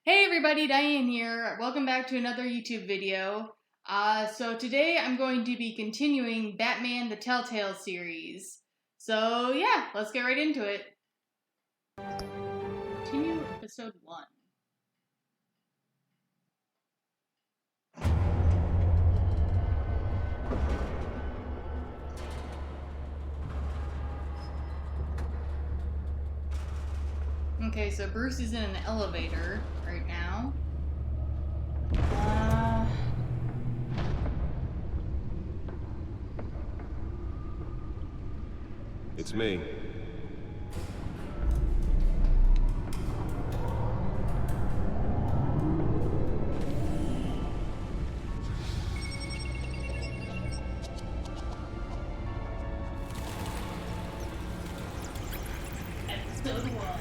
Hey everybody, Diane here. Welcome back to another YouTube video. So today I'm going to be continuing Batman the TellTale series. So yeah, let's get right into it. Continue episode 1. Okay, so Bruce is in an elevator right now. It's me. Episode 1.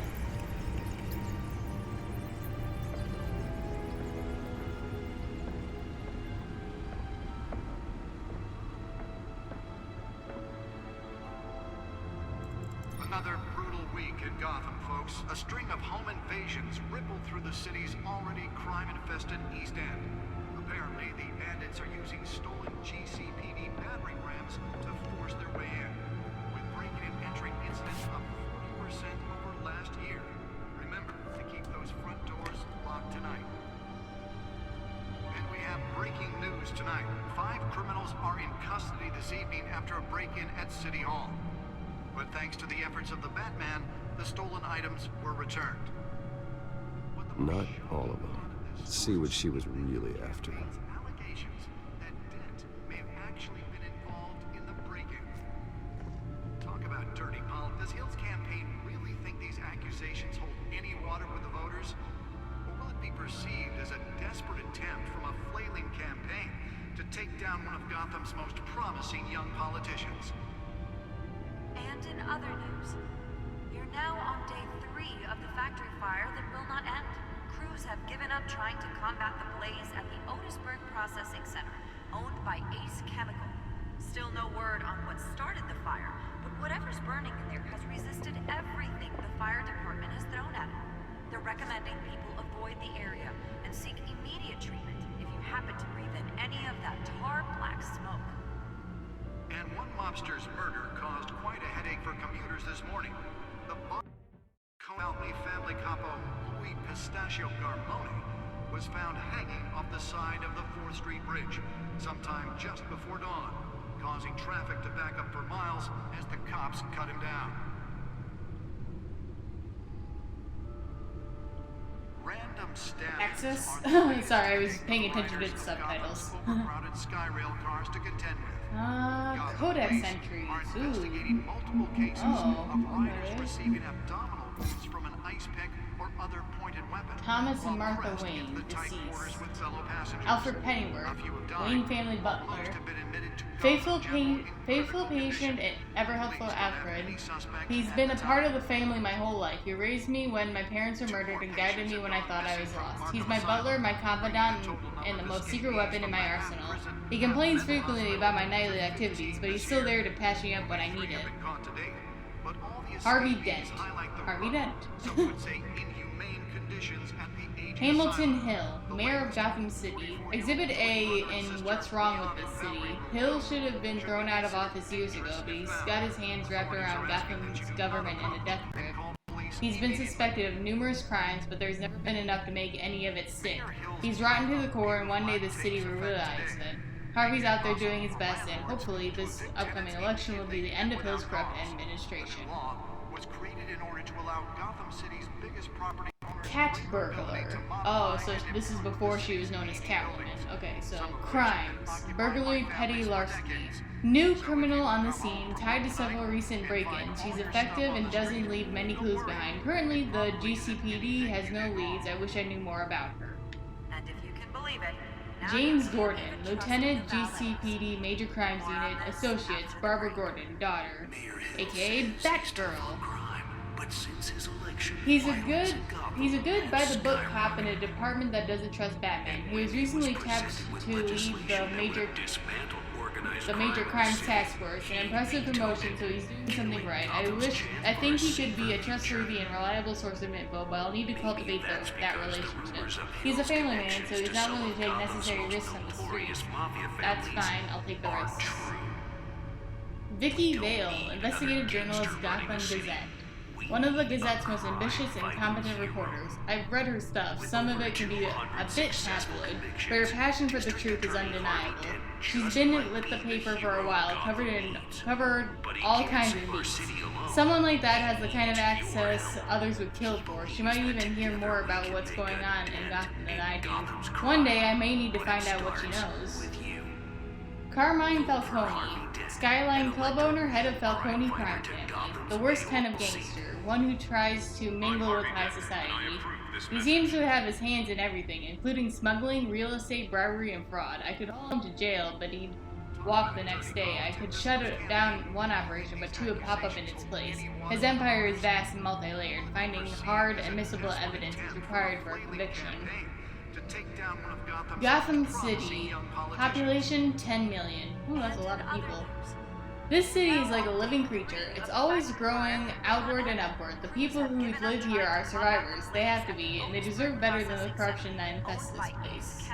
Another brutal week in Gotham, folks. A string of home invasions rippled through the city's already crime-infested East End. Apparently, the bandits are using stolen GCPD battering rams to force their way in, with breaking and entering incidents up 40% over last year. Remember to keep those front doors locked tonight. And we have breaking news tonight. 5 criminals are in custody this evening after a break-in at City Hall. But thanks to the efforts of the Batman, the stolen items were returned. Not all of them. See what she was really after. Allegations that Dent may have actually been involved in the break-in. Talk about dirty politics. Does Hill's campaign really think these accusations hold any water with the voters? Or will it be perceived as a desperate attempt from a flailing campaign to take down one of Gotham's most promising young politicians? And in other news, you're now on day 3 of the factory fire that will not end. Crews have given up trying to combat the blaze at the Otisburg Processing Center, owned by Ace Chemical. Still no word on what started the fire, but whatever's burning in there has resisted everything the fire department has thrown at it. They're recommending people avoid the area and seek immediate treatment if you happen to breathe in any of that tar black smoke. And one mobster's murder caused quite a headache for commuters this morning. The Comaltney family capo Louis Pistachio Garmone was found hanging off the side of the 4th Street Bridge sometime just before dawn, causing traffic to back up for miles as the cops cut him down. Random Access? stabbings Sorry, I was paying attention to the Riders of subtitles. Gotham's overcrowded Skyrail cars to contend with. Codex Police entries. are Ooh. investigating multiple cases of riders okay. receiving abdominal wounds from an ice pick or other pointed weapon. Thomas and while Martha pressed Wayne, into the tight quarters deceased. with fellow passengers. Alfred Pennyworth, A few have died, Wayne family while butler, most have been admitted to faithful Gotham General in faithful critical patient condition. and ever helpful Police don't have Alfred. any suspects He's at been the a part time. of the family my whole life. He raised me when my parents were murdered and guided me when I thought I was lost. He's my butler, my confidant, and the most secret weapon in my arsenal. He complains frequently about my nightly activities, but he's still there to patch me up when I need it. Harvey Dent. Harvey Dent. Hamilton Hill, mayor of Gotham City. Exhibit A in What's Wrong with This City. Hill should have been thrown out of office years ago, but he's got his hands wrapped around Gotham's government in a death grip. He's been suspected of numerous crimes, but there's never been enough to make any of it stick. He's rotten to the core, and one day the city will realize it. Harvey's out there doing his best, and hopefully this upcoming election will be the end of Hill's corrupt administration. Was created in order to allow Gotham City's biggest property owners Cat burglar. Oh, so this is before she was known as Catwoman. Okay, so crimes. Burglary, petty larceny. New criminal on the scene, tied to several recent break-ins. She's effective and doesn't leave many clues behind. Currently, the GCPD has no leads. I wish I knew more about her. And if you can believe it, now James you can't Gordon, even trust Lieutenant the balance. GCPD Major Crimes Unit, Associates, Barbara Gordon, daughter, aka Batgirl. But since his election, He's a good by the book cop in a department that doesn't trust Batman. He was recently tapped to lead the major dismantled the Major Crimes Task Force, an impressive promotion, so he's doing something right. I think he could be a trustworthy and reliable source of info, but I'll need to cultivate that relationship. He's a family man, so he's not willing to take necessary risks on the street. That's fine, I'll take the risks. Vicky Vale, investigative journalist, Gotham Gazette. One of the Gazette's most ambitious and competent reporters. I've read her stuff. Some of it can be a bit tabloid, but her passion for the truth is undeniable. She's been with the paper for a while, covered all kinds of beats. Someone like that has the kind of access others would kill for. She might even hear more about what's going on in Gotham than I do. One day I may need to find out what she knows. Carmine Falcone, Skyline Club owner, head of Falcone crime family. The worst kind of gangster, one who tries to mingle with high society. He seems to have his hands in everything, including smuggling, real estate, bribery, and fraud. I could haul him to jail, but he'd walk the next day. I could shut down one operation, but two would pop up in its place. His empire is vast and multi-layered. Finding hard, admissible evidence is required for a conviction. Gotham City, population 10 million. Ooh, that's a lot of people. This city is like a living creature. It's always growing outward and upward. The people who live here are survivors. They have to be, and they deserve better than the corruption that infests this place.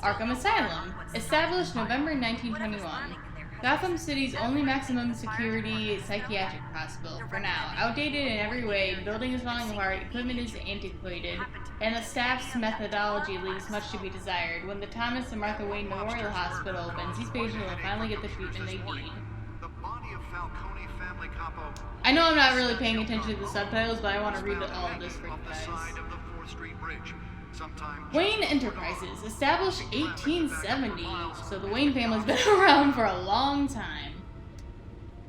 Arkham Asylum, established November 1921. Gotham City's only maximum security psychiatric hospital, for now. Outdated in every way, the building is falling apart, equipment is antiquated, and the staff's methodology leaves much to be desired. When the Thomas and Martha Wayne Memorial Hospital opens, these patients will finally get the treatment they need. I know I'm not really paying attention to the subtitles, but I want to read all of this for you guys. Wayne Enterprises, established 1870, so the Wayne family's been around for a long time.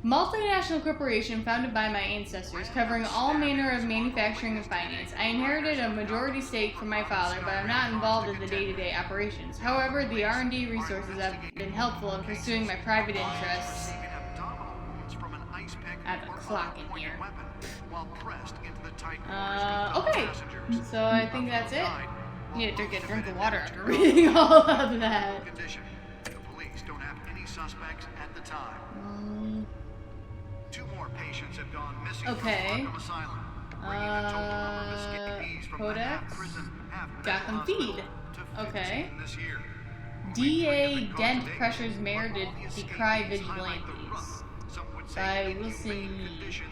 Multinational corporation founded by my ancestors, covering all manner of manufacturing and finance. I inherited a majority stake from my father, but I'm not involved in the day-to-day operations. However, the R&D resources have been helpful in pursuing my private interests. I have a clock in here. Okay, so I think that's it. Need to drink a drink of water after reading all of that. The police don't have any suspects at the time. Two more patients have gone missing from Arkham Asylum, bringing the total number of escapees from the half prison, half Gotham Feed. to 15 Okay. this year. DA Dent pressures mayor to decry vigilantes. By Wilson Yee.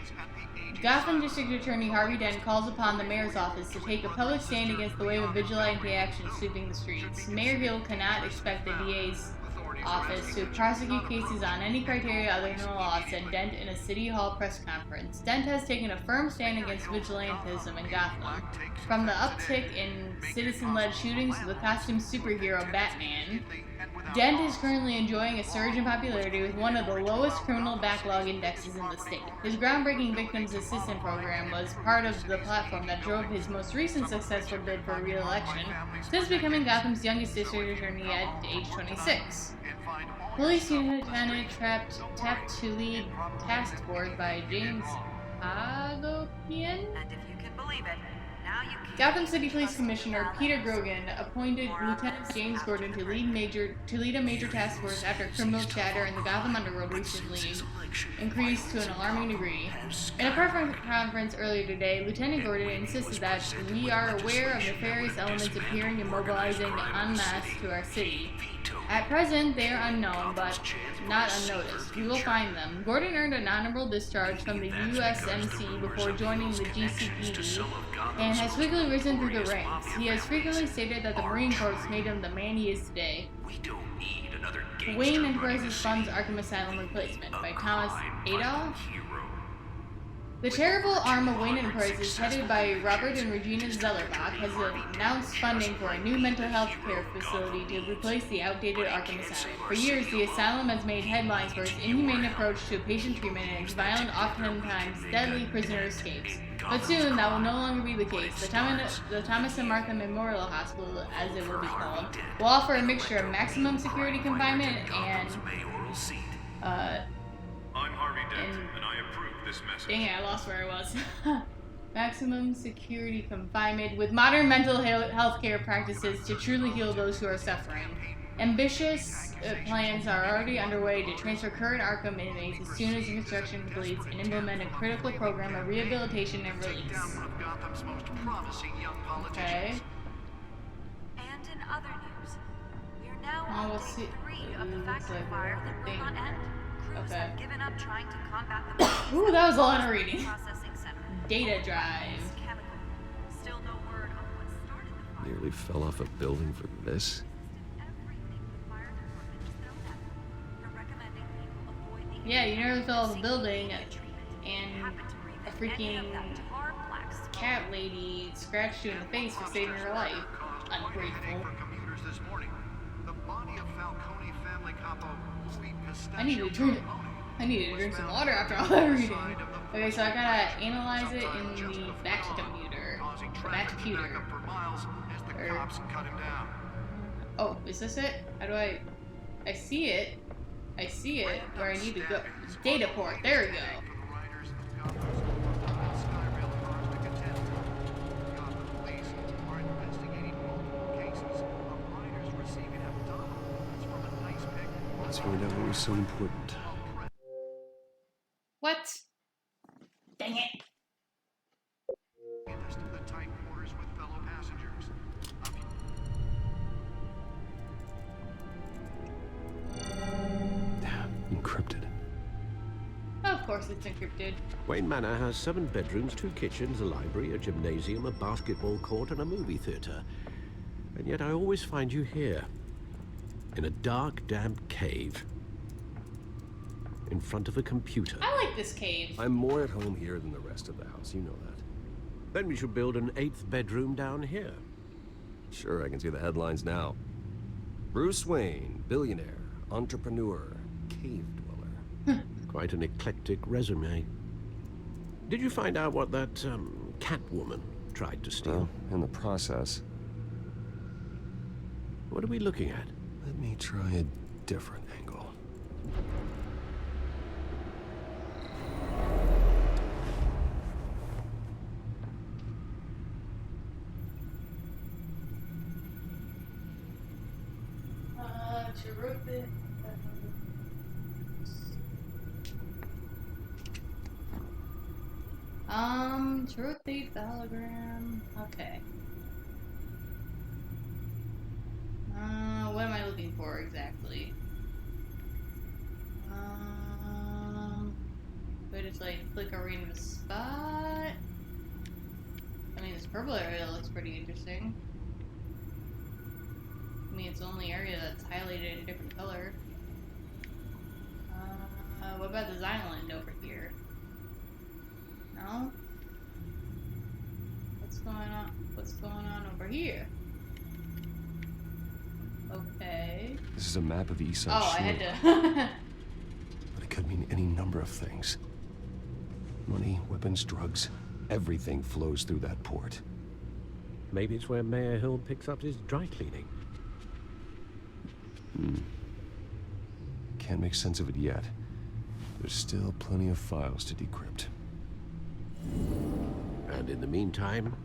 Gotham District Attorney Harvey Dent calls upon the mayor's office to take a public stand against the wave of vigilante action sweeping the streets. Mayor Gill cannot expect the DA's office to prosecute cases on any criteria other than the law, said Dent in a City Hall press conference. Dent has taken a firm stand against vigilantism in Gotham. From the uptick in citizen-led shootings to the costume superhero Batman, Dent is currently enjoying a surge in popularity with one of the lowest criminal backlog indexes in the state. His groundbreaking Victims Assistance Program was part of the platform that drove his most recent successful bid for re-election, since becoming Gotham's youngest district attorney at age 26. Police Lieutenant tapped to lead task force by James Hagopian. And if you can believe it, now you can. Gotham City Police Commissioner Peter Grogan appointed Lieutenant James Gordon to lead a major task force after criminal chatter in the Gotham underworld recently increased to an alarming degree. In a press conference earlier today, Lieutenant Gordon insisted that we are aware of nefarious elements appearing and mobilizing en masse to our city. At present, they are unknown, but not unnoticed. We will find them. Gordon earned an honorable discharge from the USMC before joining the GCPD, and has quickly risen through the ranks. He has frequently stated that the Marine Corps made him the man he is today. Wayne Enterprises funds Arkham Asylum Replacement by Thomas Adolph. The charitable arm of Wayne Enterprises, headed by Robert and Regina Zellerbach, has announced funding for a new mental health care facility to replace the outdated Arkham Asylum. For years, the asylum has made headlines for its inhumane approach to patient treatment and its violent, oftentimes deadly prisoner escapes. But soon, that will no longer be the case. The Thomas and Martha Memorial Hospital, as it will be called, will offer a mixture of maximum security confinement and I'm Harvey Dent, and I approve this message. dang it, I lost where I was. Maximum security confinement with modern mental health care practices to truly heal those who are suffering. Ambitious plans are already underway to transfer current Arkham inmates as soon as the construction completes and implement a critical program of rehabilitation and Take release. down one of Gotham's most promising young politicians. Okay. And in other news, we're now Oh, on we'll day see. 3 of the Looks factory like fire we're that will thing. not end. Crews Okay. have given up trying to combat the blaze. Ooh, that was a lot of reading. Processing center. Data drive. Chemical. Still no word on what started the fire. Nearly fell off a building for this. Everything the fire department is thrown at them. They're recommending people avoid the Yeah, you nearly fell off a single building, treatment. and Happen to breathe a in any of freaking that tar black smoke. cat lady scratched you in the face for saving your life. Caused quite a headache Ungrateful. for commuters this morning. The body of Falcone family capo Louis I need to Pistachio drink. I need to drink some water after all that reading. Okay, so I gotta analyze it in the batch computer. causing The batch traffic to computer. back up for miles as the Or- cops cut him down. Oh, is this it? How do I see it. I see it where I need to go. Data port. There we go. For the riders of Gotham's Skyrail cars to contend. Gotham police are investigating multiple cases of riders receiving abdominal wounds from an ice pick. Let's find out what was so important. What? Dang it. Us to the tight quarters with fellow passengers. Encrypted. Of course it's encrypted. Wayne Manor has 7 bedrooms, 2 kitchens, a library, a gymnasium, a basketball court, and a movie theater. And yet I always find you here, in a dark, damp cave, in front of a computer. I like this cave. I'm more at home here than the rest of the house, you know that. Then we should build an 8th bedroom down here. Sure, I can see the headlines now. Bruce Wayne, billionaire, entrepreneur, cave dweller. Quite an eclectic resume. Did you find out what that, Catwoman tried to steal? Well, in the process, What are we looking at? let me try a different angle. Truth date hologram. Okay. What am I looking for exactly? Do I just like click a random spot? I mean, this purple area looks pretty interesting. I mean, it's the only area that's highlighted in a different color. What about this island over here? No? What's going on? What's going on over here? Okay. This is a map of the East Side Oh, I Shore, had to. but it could mean any number of things. Money, weapons, drugs, everything flows through that port. Maybe it's where Mayor Hill picks up his dry cleaning. Can't make sense of it yet. There's still plenty of files to decrypt. And in the meantime,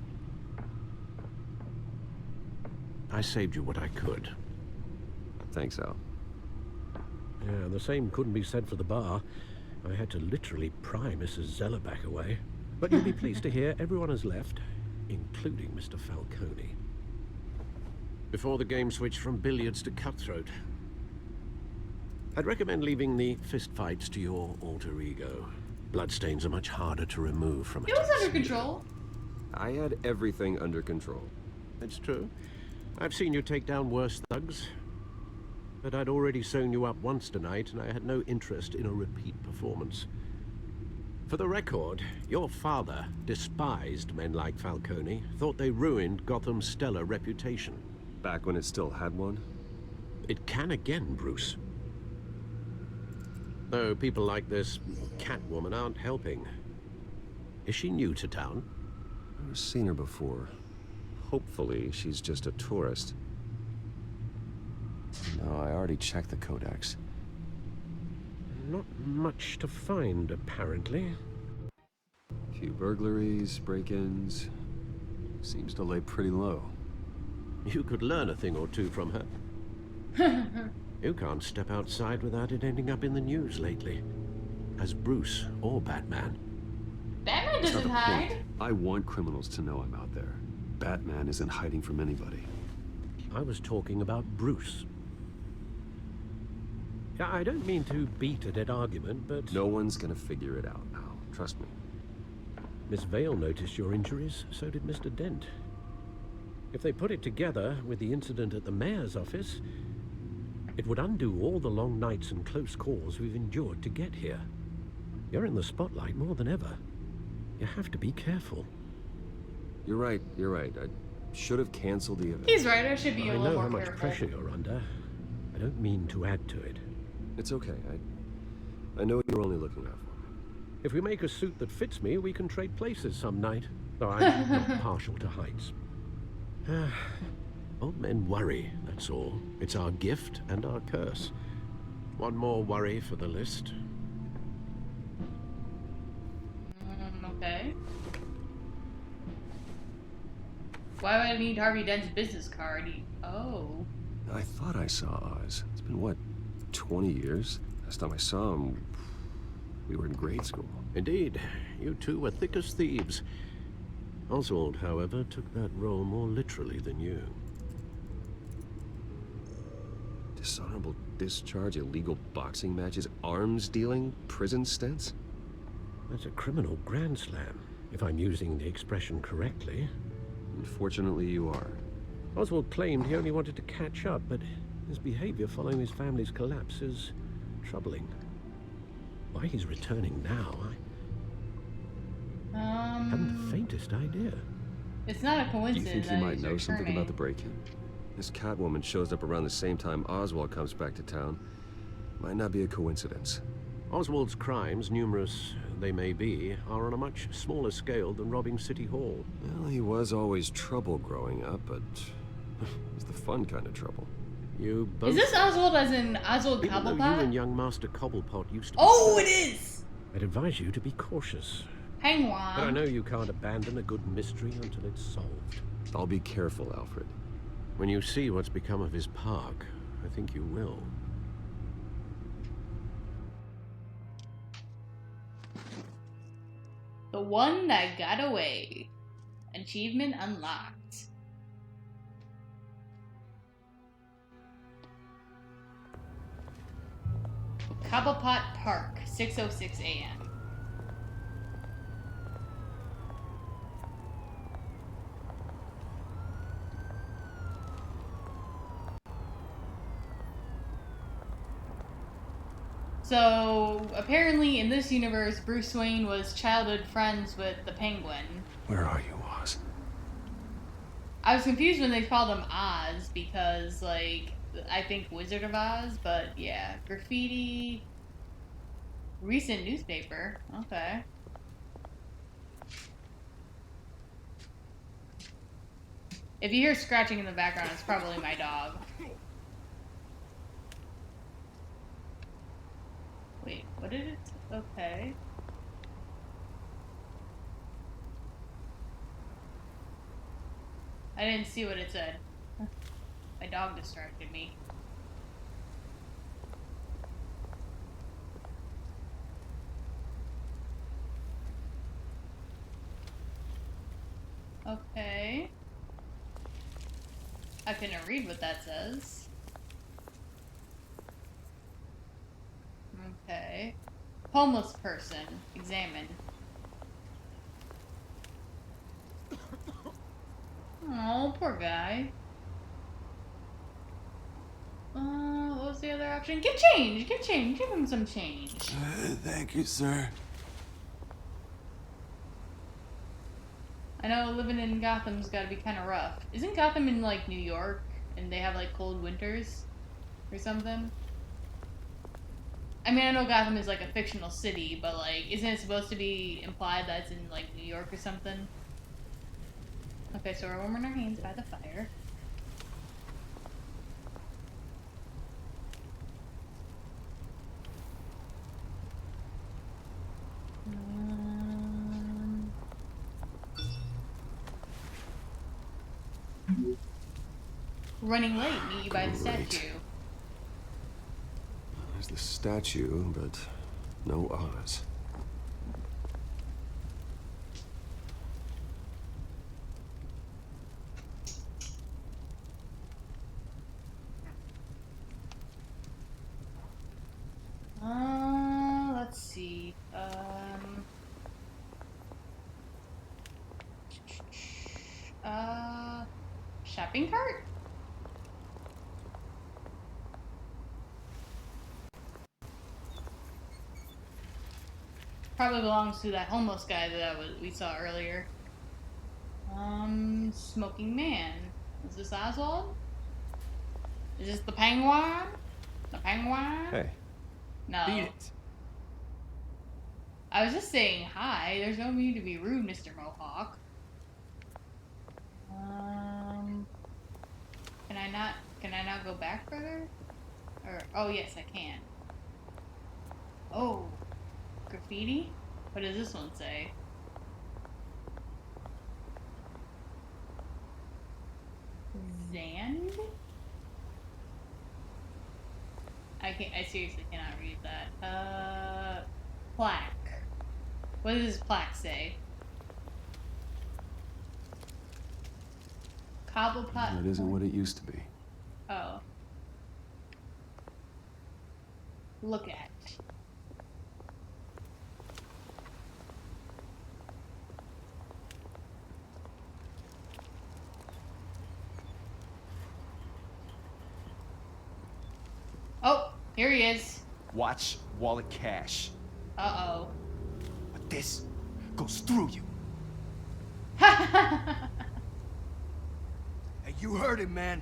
I saved you what I could. Thanks, Al. Yeah, the same couldn't be said for the bar. I had to literally pry Mrs. Zellerback away. But you'll be pleased to hear everyone has left, including Mr. Falcone. Before the game switched from billiards to cutthroat. I'd recommend leaving the fistfights to your alter ego. Bloodstains are much harder to remove from a It was under toxin. control. I had everything under control. It's true. I've seen you take down worse thugs. But I'd already sewn you up once tonight, and I had no interest in a repeat performance. For the record, your father despised men like Falcone, thought they ruined Gotham's stellar reputation. Back when it still had one? It can again, Bruce. Though people like this Catwoman aren't helping. Is she new to town? I've seen her before. Hopefully, she's just a tourist. No, I already checked the codex. Not much to find, apparently. A few burglaries, break-ins. Seems to lay pretty low. You could learn a thing or two from her. You can't step outside without it ending up in the news lately. As Bruce or Batman. Batman That's not doesn't the hide. point. I want criminals to know I'm out there. Batman isn't hiding from anybody. I was talking about Bruce. Yeah, I don't mean to beat a dead argument, but... No one's gonna figure it out now. Trust me. Miss Vale noticed your injuries, so did Mr. Dent. If they put it together with the incident at the mayor's office, it would undo all the long nights and close calls we've endured to get here. You're in the spotlight more than ever. You have to be careful. You're right. I should have canceled the event. He's right, I should be a I little know more how much careful. pressure you're under. I don't mean to add to it. It's okay. I know you're only looking out for me. If we make a suit that fits me, we can trade places some night. Though I'm not partial to heights. Old men worry, that's all. It's our gift and our curse. One more worry for the list. Okay. Why would I need Harvey Dent's business card? Oh. I thought I saw Oz. It's been, what, 20 years? Last time I saw him, we were in grade school. Indeed, you two were thick as thieves. Oswald, however, took that role more literally than you. Dishonorable discharge, illegal boxing matches, arms dealing, prison stints? That's a criminal grand slam, if I'm using the expression correctly. Unfortunately, you are. Oswald claimed he only wanted to catch up, but his behavior following his family's collapse is troubling. Why he's returning now, I haven't the faintest idea. It's not a Do you coincidence. think he that might he's know something returning. about the break-in? This Catwoman shows up around the same time Oswald comes back to town. Might not be a coincidence. Oswald's crimes, numerous they may be, are on a much smaller scale than robbing City Hall. Well, he was always trouble growing up, but it was the fun kind of trouble. You both... Is this Oswald as in Ozwald Even though you Cobblepot? and young Master Cobblepot used to Oh, be it is! I'd advise you to be cautious. Penguwan. But I know you can't abandon a good mystery until it's solved. I'll be careful, Alfred. When you see what's become of his park, I think you will. The one that got away. Achievement unlocked. Cobblepot Park, 6:06 a.m. So, apparently in this universe, Bruce Wayne was childhood friends with the Penguin. Where are you, Oz? I was confused when they called him Oz because, like, I think Wizard of Oz, but yeah. Graffiti. Recent newspaper. Okay. If you hear scratching in the background, it's probably my dog. Wait, what did it... Okay. I didn't see what it said. My dog distracted me. Okay. I couldn't read what that says. Okay. Homeless person. Examine. Oh, poor guy. What was the other option? Get change! Get change! Give him some change. Thank you, sir. I know living in Gotham's gotta be kind of rough. Isn't Gotham in, like, New York? And they have, like, cold winters? Or something? I mean, I know Gotham is, like, a fictional city, but, like, isn't it supposed to be implied that it's in, like, New York or something? Okay, so we're warming our hands by the fire. Running late, meet you by the statue. The statue, but no Oz. Let's see. Shopping cart? Probably belongs to that homeless guy that we saw earlier. Smoking man. Is this Ozwald? Is this the penguin? The penguin? Hey. No. Beat it. I was just saying hi. There's no need to be rude, Mr. Mohawk. Can I not go back further? Or oh yes, I can. Oh, graffiti? What does this one say? Zand? I seriously cannot read that. Plaque. What does this plaque say? Cobblepot. It isn't what it used to be. Oh. Look at. Oh, here he is. Watch wallet cash. Uh-oh. But this goes through you. Hey, you heard it, man.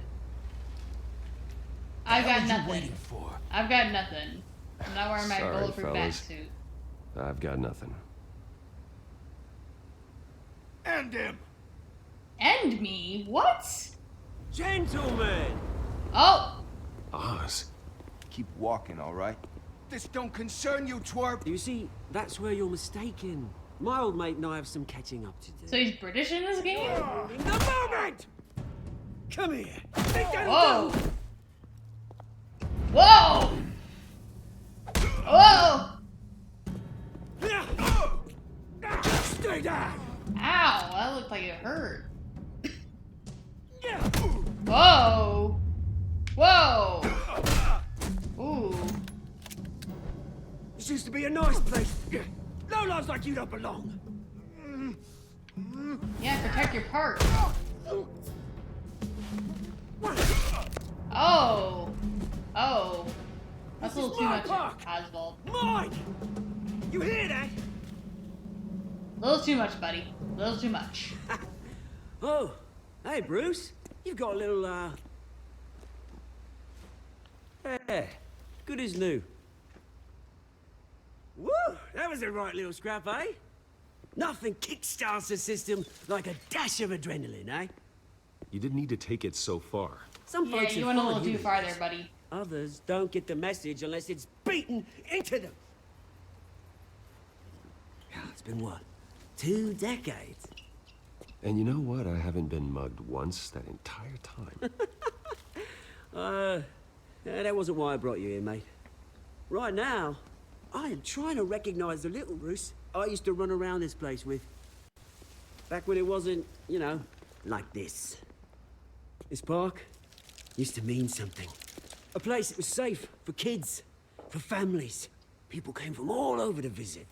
I've got What are you nothing. waiting for? I've got nothing. I'm not wearing my Sorry, bulletproof fellas. backsuit. I've got nothing. End him. End me? What? Gentlemen. Oh! Oz? Keep walking, all right? This don't concern you, twerp. You see, that's where you're mistaken. My old mate and I have some catching up to do. So he's British in this game? In the moment! Come here. Whoa! Whoa! Whoa! Stay down! Ow! That looked like it hurt. Whoa! Whoa! Ooh. This used to be a nice place. No lives like you don't belong. Yeah, protect your parts. Oh! Oh. That's a little too much, Oswald. Mine! You hear that? A little too much, buddy. A little too much. Oh, hey, Bruce. You've got a little, Yeah, good as new. Woo! That was a right little scrap, eh? Nothing kickstarts the system like a dash of adrenaline, eh? You didn't need to take it so far. Some Yeah, folks you are went a fine little too humans. far there, buddy. Others don't get the message unless it's beaten into them. It's been what? 2 decades? And you know what? I haven't been mugged once that entire time. That wasn't why I brought you here, mate. Right now, I am trying to recognize the little Bruce I used to run around this place with. Back when it wasn't, you know, like this. This park used to mean something. A place that was safe for kids, for families. People came from all over to visit.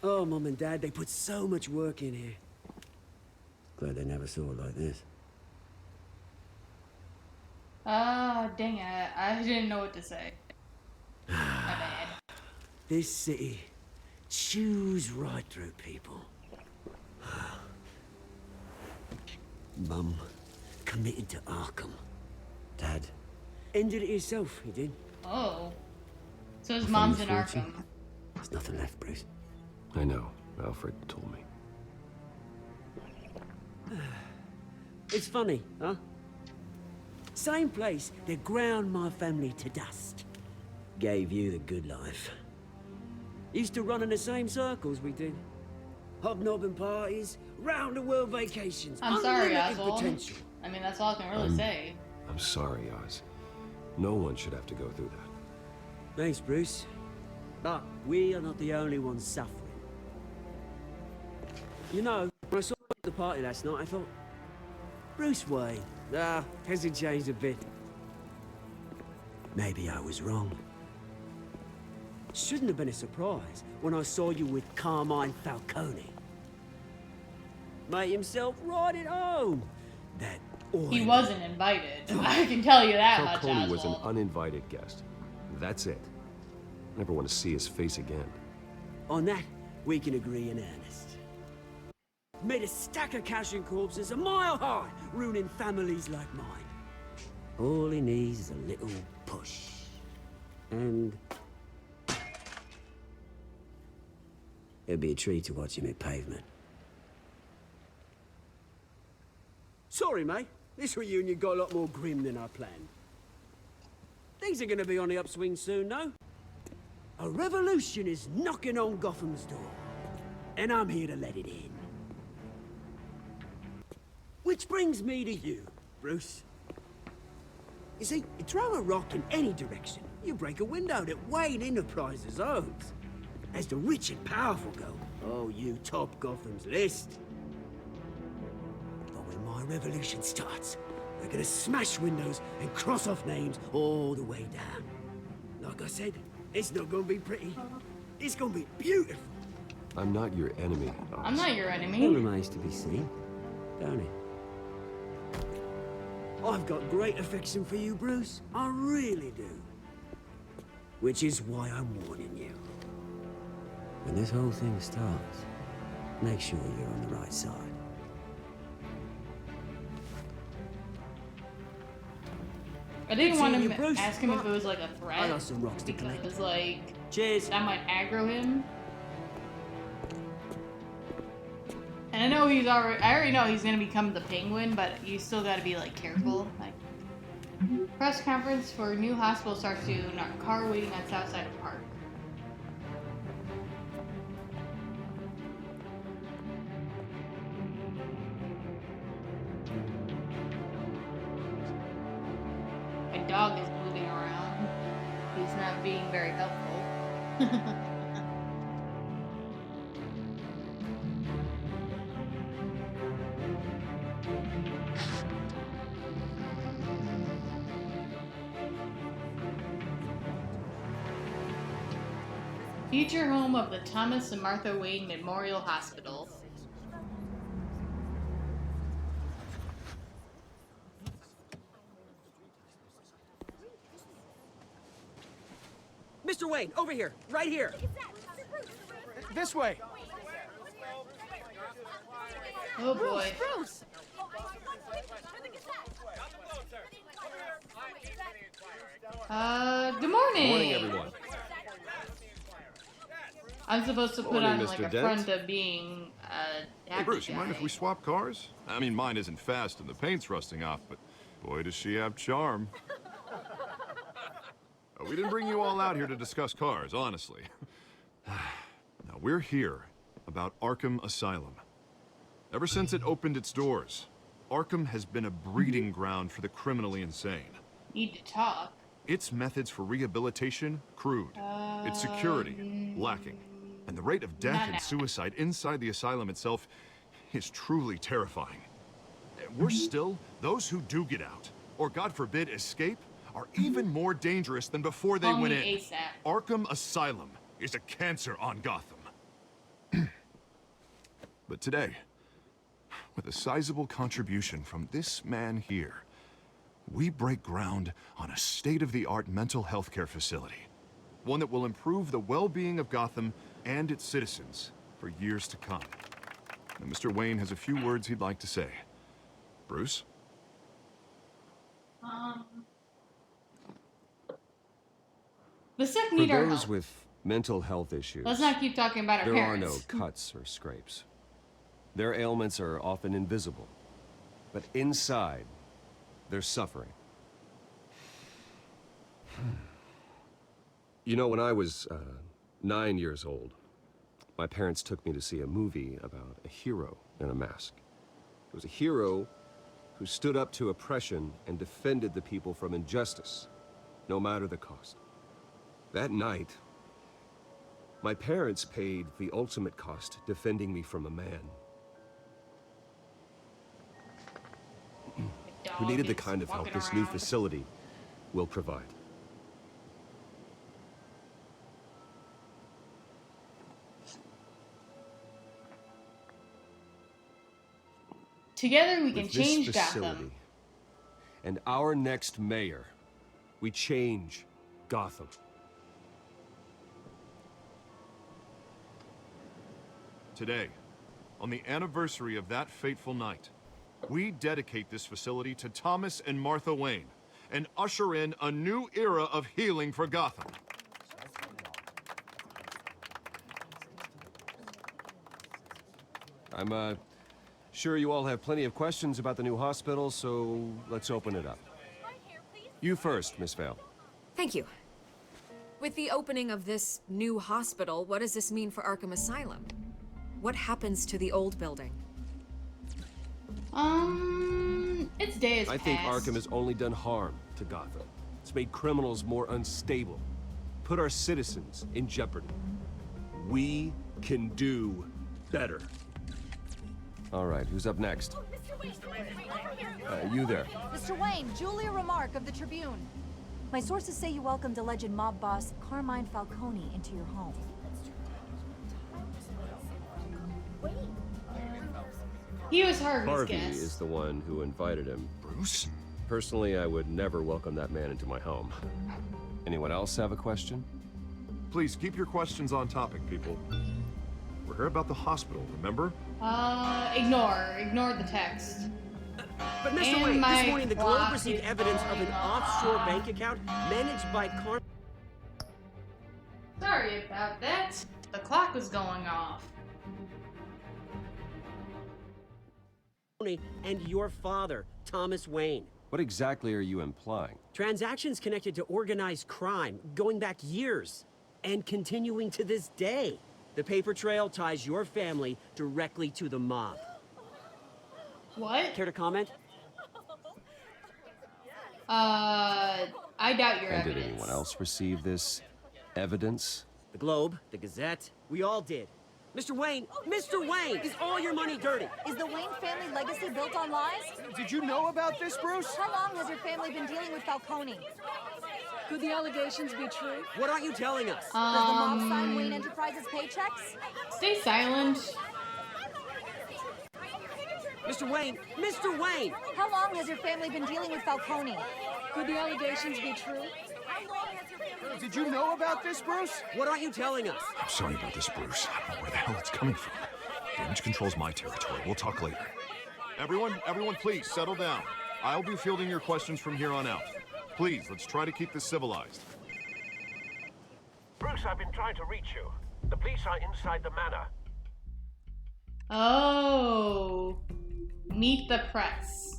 Oh, Mum and Dad, they put so much work in here. Glad they never saw it like this. Dang it. I didn't know what to say. My bad. This city chews right through people. Mum committed to Arkham. Dad ended it himself, he did. Oh. So his My mom's in family's Arkham. fortune. There's nothing left, Bruce. I know. Alfred told me. It's funny, huh? Same place that ground my family to dust. Gave you the good life. Used to run in the same circles we did. Hobnobbing parties, round-the-world vacations. I'm sorry, unlimited Oswald. potential. I mean, that's all I can really say. I'm sorry, Oz. No one should have to go through Thanks, Bruce. But we are not the only ones suffering. You know, when I saw you at the party last night, I thought, Bruce Wayne, has he changed a bit? Maybe I was wrong. Shouldn't have been a surprise when I saw you with Carmine Falcone. Made himself right at home. That He wasn't invited. I can tell you that much, Falcone was an Oswald. uninvited guest. That's it. Never want to see his face again. On that, we can agree in earnest. Made a stack of cash and corpses a mile high, ruining families like mine. All he needs is a little push. And it'd be a treat to watch him hit pavement. Sorry, mate. This reunion got a lot more grim than I planned. Things are gonna be on the upswing soon, no? A revolution is knocking on Gotham's door, and I'm here to let it in. Which brings me to you, Bruce. You see, you throw a rock in any direction, you break a window that Wayne Enterprises owns. As the rich and powerful go, oh, you top Gotham's list. But when my revolution starts, we're gonna smash windows and cross off names all the way down. Like I said, it's not gonna be pretty. It's gonna be beautiful. I'm not your enemy. I'm not your It enemy. remains to be seen, don't it? I've got great affection for you, Bruce. I really do. Which is why I'm warning you. When this whole thing starts, make sure you're on the right side. I didn't want Seeing to you, Bruce. ask him if it was like a I threat. got some rocks to Because collect. it was like, Cheers. that might aggro him. And I know I already know he's gonna become the Penguin, but you still gotta be like careful. Like, press conference for new hospital starts soon. Our car waiting on south side of park. My dog is moving around. He's not being very helpful. Future home of the Thomas and Martha Wayne Memorial Hospital. Mr. Wayne, over here, right here. This way. Oh boy. Bruce! Good morning. Morning, everyone. I'm supposed to put Morning, on Mr. like a Dent. front of being Hey, Bruce, you mind if we swap cars? I mean, mine isn't fast and the paint's rusting off, but boy, does she have charm. We didn't bring you all out here to discuss cars, honestly. Now, we're here about Arkham Asylum. Ever since it opened its doors, Arkham has been a breeding ground for the criminally insane. Need to talk. Its methods for rehabilitation, crude. Its security, lacking. And the rate of death Not and now. suicide inside the asylum itself is truly terrifying. Worse still, those who do get out, or God forbid escape, are even more dangerous than before they Call went me in. ASAP. Arkham Asylum is a cancer on Gotham. But today, with a sizable contribution from this man here, we break ground on a state-of-the-art mental health care facility. One that will improve the well-being of Gotham and its citizens for years to come. Now, Mr. Wayne has a few words he'd like to say. Bruce? The sick For need our those help. with mental health issues, Let's not keep talking about our there are parents. no cuts or scrapes. Their ailments are often invisible, but inside, they're suffering. You know, when I was 9 years old, my parents took me to see a movie about a hero in a mask. It was a hero who stood up to oppression and defended the people from injustice, no matter the cost. That night, my parents paid the ultimate cost defending me from a man who needed the kind of help this new facility will provide. Together we can With this change facility Gotham. and our next mayor, we change Gotham. Today, on the anniversary of that fateful night, we dedicate this facility to Thomas and Martha Wayne and usher in a new era of healing for Gotham. I'm sure you all have plenty of questions about the new hospital, so let's open it up. You first, Miss Vale. Thank you. With the opening of this new hospital, what does this mean for Arkham Asylum? What happens to the old building? Its day is I think Arkham has only done harm to Gotham. It's made criminals more unstable, put our citizens in jeopardy. We can do better. All right, who's up next? You there. Mr. Wayne, Julia Remark of the Tribune. My sources say you welcomed alleged mob boss Carmine Falcone into your home. He was Harvey's Harvey guest. is the one who invited him. Bruce? Personally, I would never welcome that man into my home. Anyone else have a question? Please keep your questions on topic, people. We're here about the hospital, remember? Ignore the text. But Mr. And Wayne, my this morning the Globe clock received is evidence of an going offshore off. bank account managed by Sorry about that. The clock was going off. Carmine and your father, Thomas Wayne. What exactly are you implying? Transactions connected to organized crime, going back years, and continuing to this day. The paper trail ties your family directly to the mob. What? Care to comment? I doubt your And evidence. did anyone else receive this evidence? The Globe, the Gazette, we all did. Mr. Wayne, is all your money dirty? Is the Wayne family legacy built on lies? Did you know about this, Bruce? How long has your family been dealing with Falcone? Could the allegations be true? What aren't you telling us? Does the mob sign Wayne Enterprises paychecks? Stay silent. Mr. Wayne! How long has your family been dealing with Falcone? Could the allegations be true? Did you know about this, Bruce? What aren't you telling us? I'm sorry about this, Bruce. I don't know where the hell it's coming from. Damage control's my territory. We'll talk later. Everyone, please, settle down. I'll be fielding your questions from here on out. Please, let's try to keep this civilized. Bruce, I've been trying to reach you. The police are inside the manor. Oh. Meet the press.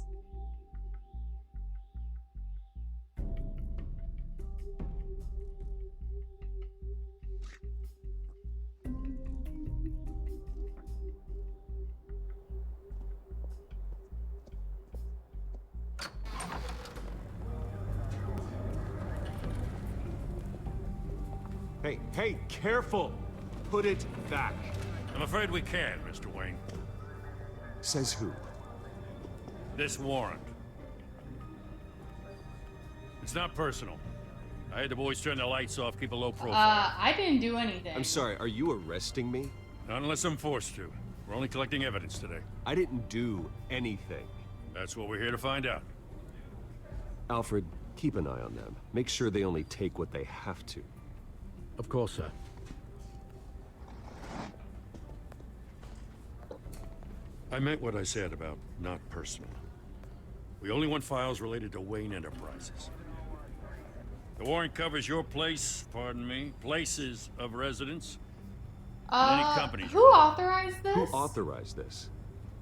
Hey, careful! Put it back. I'm afraid we can't, Mr. Wayne. Says who? This warrant. It's not personal. I had the boys turn the lights off, keep a low profile. I didn't do anything. I'm sorry, are you arresting me? Not unless I'm forced to. We're only collecting evidence today. I didn't do anything. That's what we're here to find out. Alfred, keep an eye on them. Make sure they only take what they have to. Of course, sir. I meant what I said about not personal. We only want files related to Wayne Enterprises. The warrant covers your places of residence, and any companies. Who authorized this? Who authorized this?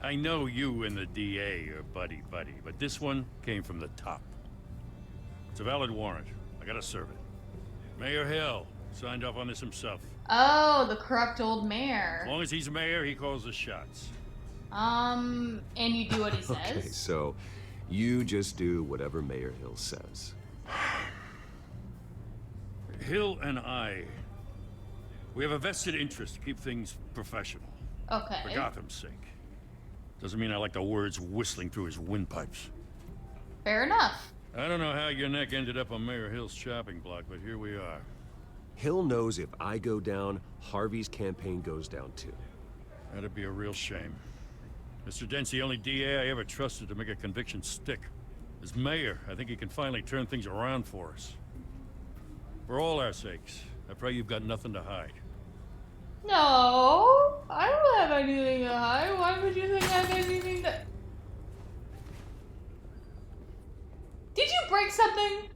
I know you and the DA are buddy-buddy, but this one came from the top. It's a valid warrant. I gotta serve it. Mayor Hill signed off on this himself. Oh, the corrupt old mayor. As long as he's mayor, he calls the shots. And you do what he says? Okay, so you just do whatever Mayor Hill says. Hill and I, we have a vested interest to keep things professional. Okay. For Gotham's sake. Doesn't mean I like the words whistling through his windpipes. Fair enough. I don't know how your neck ended up on Mayor Hill's chopping block, but here we are. Hill knows if I go down, Harvey's campaign goes down too. That'd be a real shame. Mr. Dent's the only DA I ever trusted to make a conviction stick. As mayor, I think he can finally turn things around for us. For all our sakes, I pray you've got nothing to hide. No, I don't have anything to hide. Why would you think I have anything to... Did you break something?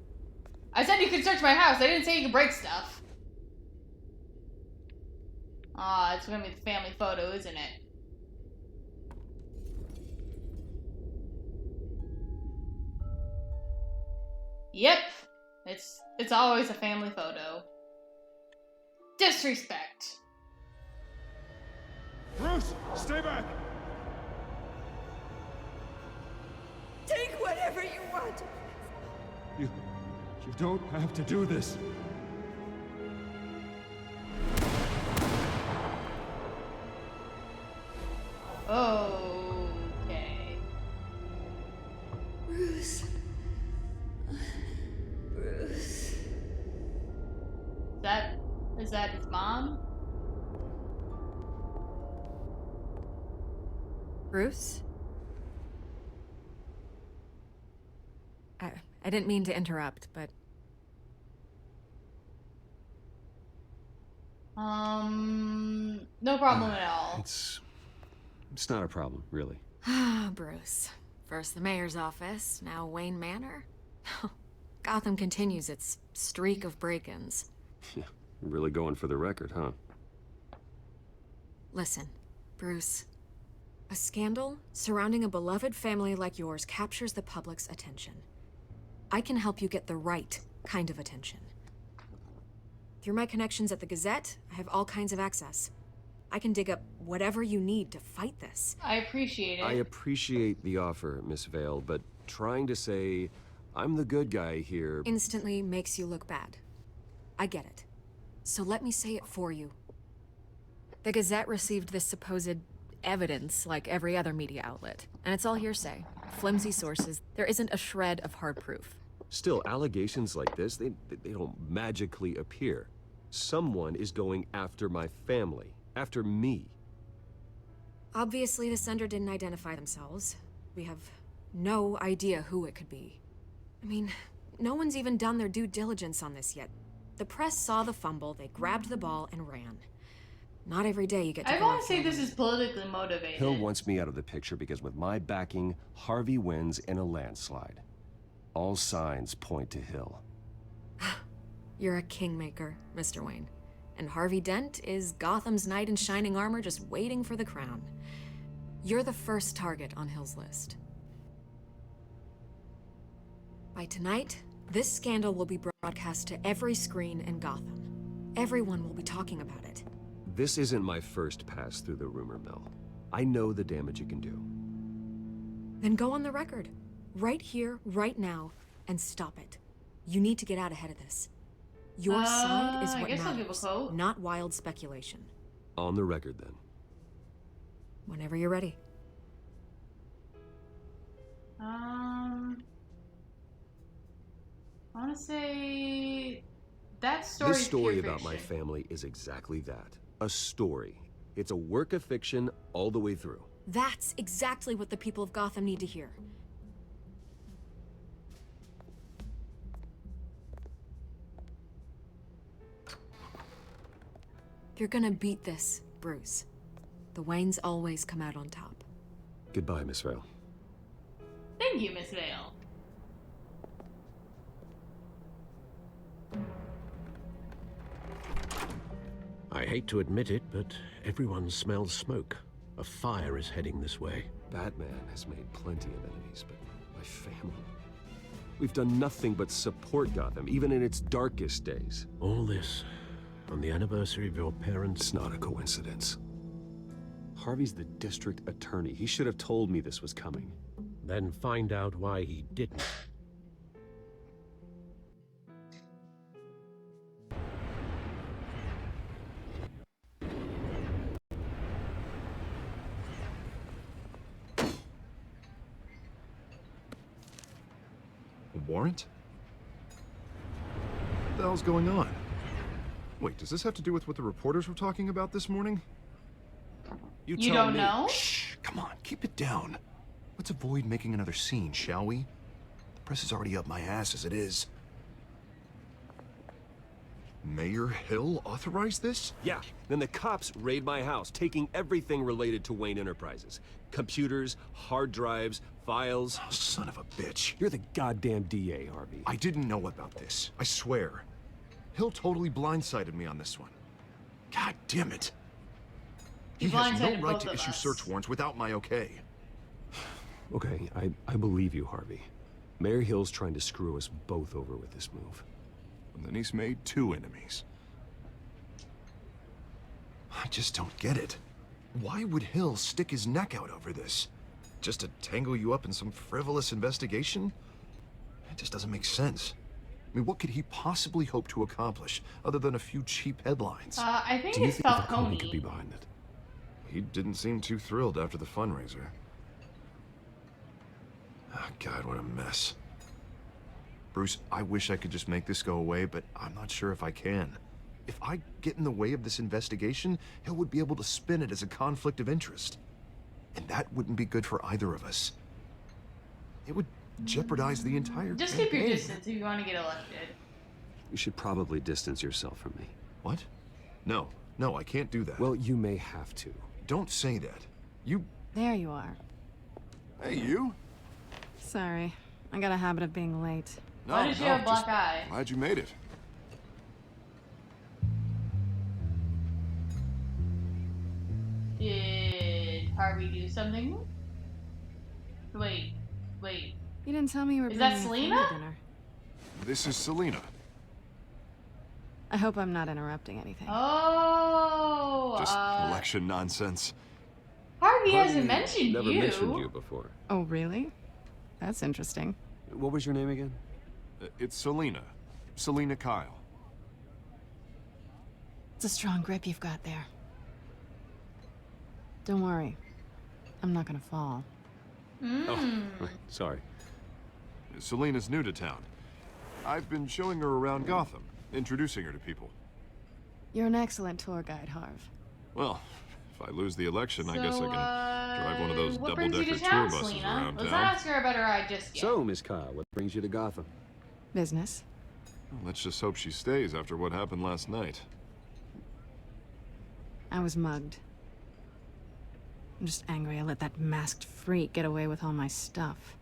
I said you could search my house. I didn't say you could break stuff. Ah, it's gonna be the family photo, isn't it? Yep. It's always a family photo. Disrespect. Bruce, stay back! Take whatever you want. You don't have to do this. Okay. Bruce. Bruce. Is that his mom? Bruce? I didn't mean to interrupt, but... No problem at all. It's not a problem, really. Ah, Bruce. First the mayor's office, now Wayne Manor. Gotham continues its streak of break-ins. Yeah, really going for the record, huh? Listen, Bruce. A scandal surrounding a beloved family like yours captures the public's attention. I can help you get the right kind of attention. Through my connections at the Gazette, I have all kinds of access. I can dig up whatever you need to fight this. I appreciate it. I appreciate the offer, Miss Vale, but trying to say I'm the good guy here Instantly makes you look bad. I get it. So let me say it for you. The Gazette received this supposed evidence like every other media outlet, and it's all hearsay. Flimsy sources. There isn't a shred of hard proof. Still, allegations like this, they don't magically appear. Someone is going after my family, after me. Obviously, the sender didn't identify themselves. We have no idea who it could be. I mean, no one's even done their due diligence on this yet. The press saw the fumble, they grabbed the ball and ran. Not every day you get to I go want off to say your this own. is politically motivated. Hill wants me out of the picture because with my backing, Harvey wins in a landslide. All signs point to Hill. You're a kingmaker, Mr. Wayne. And Harvey Dent is Gotham's knight in shining armor just waiting for the crown. You're the first target on Hill's list. By tonight, this scandal will be broadcast to every screen in Gotham. Everyone will be talking about it. This isn't my first pass through the rumor mill. I know the damage it can do. Then go on the record. Right here, right now, and stop it. You need to get out ahead of this. Your side is I what guess I'll give a matters, quote. not wild speculation. On the record, then. Whenever you're ready. I want to say that story. This story about my family is exactly that. A story. It's a work of fiction all the way through. That's exactly what the people of Gotham need to hear. You're gonna beat this, Bruce. The Waynes always come out on top. Goodbye, Miss Vale. Thank you, Miss Vale. I hate to admit it, but everyone smells smoke. A fire is heading this way. Batman has made plenty of enemies, but my family... We've done nothing but support Gotham, even in its darkest days. All this on the anniversary of your parents'... It's not a coincidence. Harvey's the district attorney. He should have told me this was coming. Then find out why he didn't. warrant? What the hell's going on? Wait, does this have to do with what the reporters were talking about this morning? You don't know? Shh, come on, keep it down. Let's avoid making another scene, shall we? The press is already up my ass as it is. Mayor Hill authorized this? Yeah, then the cops raid my house, taking everything related to Wayne Enterprises. Computers, hard drives, files. Oh, son of a bitch. You're the goddamn DA, Harvey. I didn't know about this, I swear. Hill totally blindsided me on this one. God damn it. He has no right to issue search warrants without my okay. Okay, I believe you, Harvey. Mayor Hill's trying to screw us both over with this move. And then he's made 2 enemies. I just don't get it. Why would Hill stick his neck out over this? Just to tangle you up in some frivolous investigation? It just doesn't make sense. I mean, what could he possibly hope to accomplish other than a few cheap headlines? I think Do you it's think Falcone Falcone. could be behind it? He didn't seem too thrilled after the fundraiser. Oh, God, what a mess. Bruce, I wish I could just make this go away, but I'm not sure if I can. If I get in the way of this investigation, Hill would be able to spin it as a conflict of interest. And that wouldn't be good for either of us. It would jeopardize the entire Just campaign. keep your distance if you want to get elected. You should probably distance yourself from me. What? No, I can't do that. Well, you may have to. Don't say that. You... There you are. Hey, you? Sorry. I got a habit of being late. Why did you have a black eye? Glad you made it. Did Harvey do something? Wait. You didn't tell me you were Is bringing that a friend Selena? to dinner. This is Selena. I hope I'm not interrupting anything. Oh, Just election nonsense. Harvey hasn't mentioned Never you. mentioned you before. Oh, really? That's interesting. What was your name again? It's Selena. Selena Kyle. It's a strong grip you've got there. Don't worry. I'm not gonna fall. Oh, right. Sorry. Selena's new to town. I've been showing her around Gotham, introducing her to people. You're an excellent tour guide, Harv. Well, if I lose the election, I guess I can drive one of those what brings you double-decker to tour town, buses Selena? around Let's town. not ask her about her eye just yet. So, Miss Kyle, what brings you to Gotham? Business. Well, let's just hope she stays after what happened last night. I was mugged. I'm just angry I let that masked freak get away with all my stuff.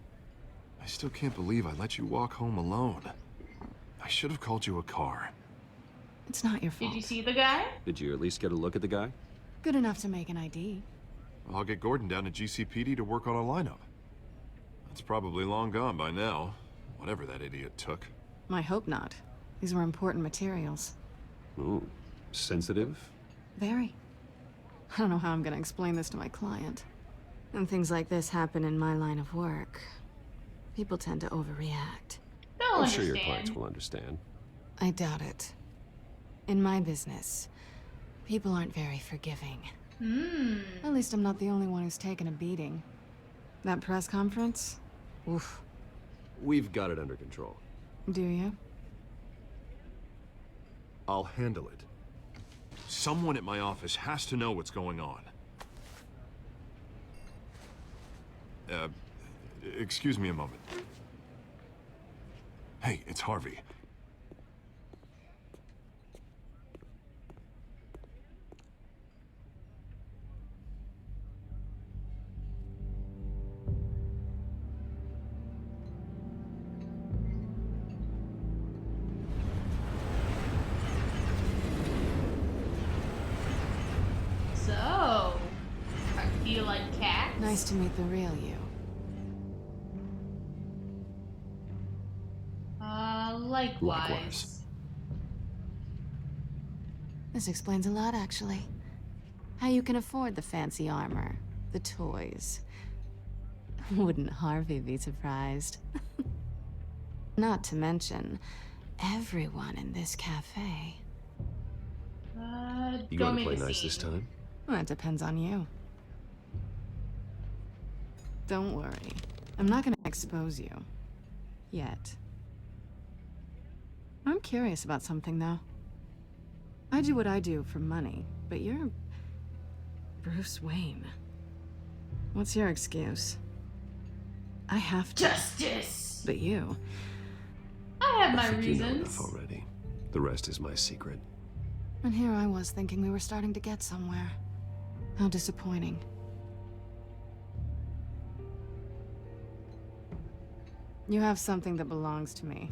I still can't believe I let you walk home alone. I should have called you a car. It's not your fault. Did you see the guy? Did you at least get a look at the guy? Good enough to make an ID. I'll get Gordon down to GCPD to work on a lineup. That's probably long gone by now, whatever that idiot took. I hope not. These were important materials. Ooh, sensitive? Very. I don't know how I'm gonna explain this to my client. And things like this happen in my line of work. People tend to overreact. They'll I'm sure your understand. clients will understand. I doubt it. In my business, people aren't very forgiving. At least I'm not the only one who's taken a beating. That press conference? Oof. We've got it under control. Do you? I'll handle it. Someone at my office has to know what's going on. Excuse me a moment. Hey, it's Harvey. So, do you like cats? Nice to meet the real you. Likewise. This explains a lot, actually. How you can afford the fancy armor, the toys. Wouldn't Harvey be surprised? Not to mention, everyone in this cafe. You Don't want to play make a nice scene. this time? Well, that depends on you. Don't worry. I'm not gonna expose you. Yet. I'm curious about something, though. I do what I do for money, but you're... Bruce Wayne. What's your excuse? I have to. Justice! But you... I have my I think you know enough reasons. already. The rest is my secret. And here I was thinking we were starting to get somewhere. How disappointing. You have something that belongs to me.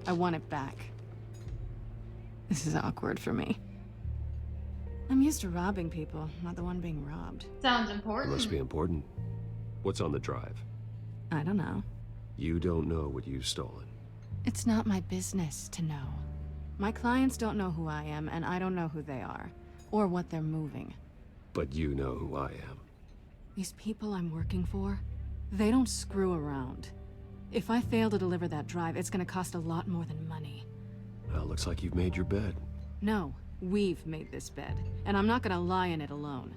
I want it back. This is awkward for me. I'm used to robbing people, not the one being robbed. Sounds It important. must be important. What's on the drive? I don't know. You don't know what you've stolen. It's not my business to know. My clients don't know who I am, and I don't know who they are, or what they're moving. But you know who I am. These people I'm working for, they don't screw around. If I fail to deliver that drive, it's gonna cost a lot more than money. Well, looks like you've made your bed. No, we've made this bed, and I'm not gonna lie in it alone.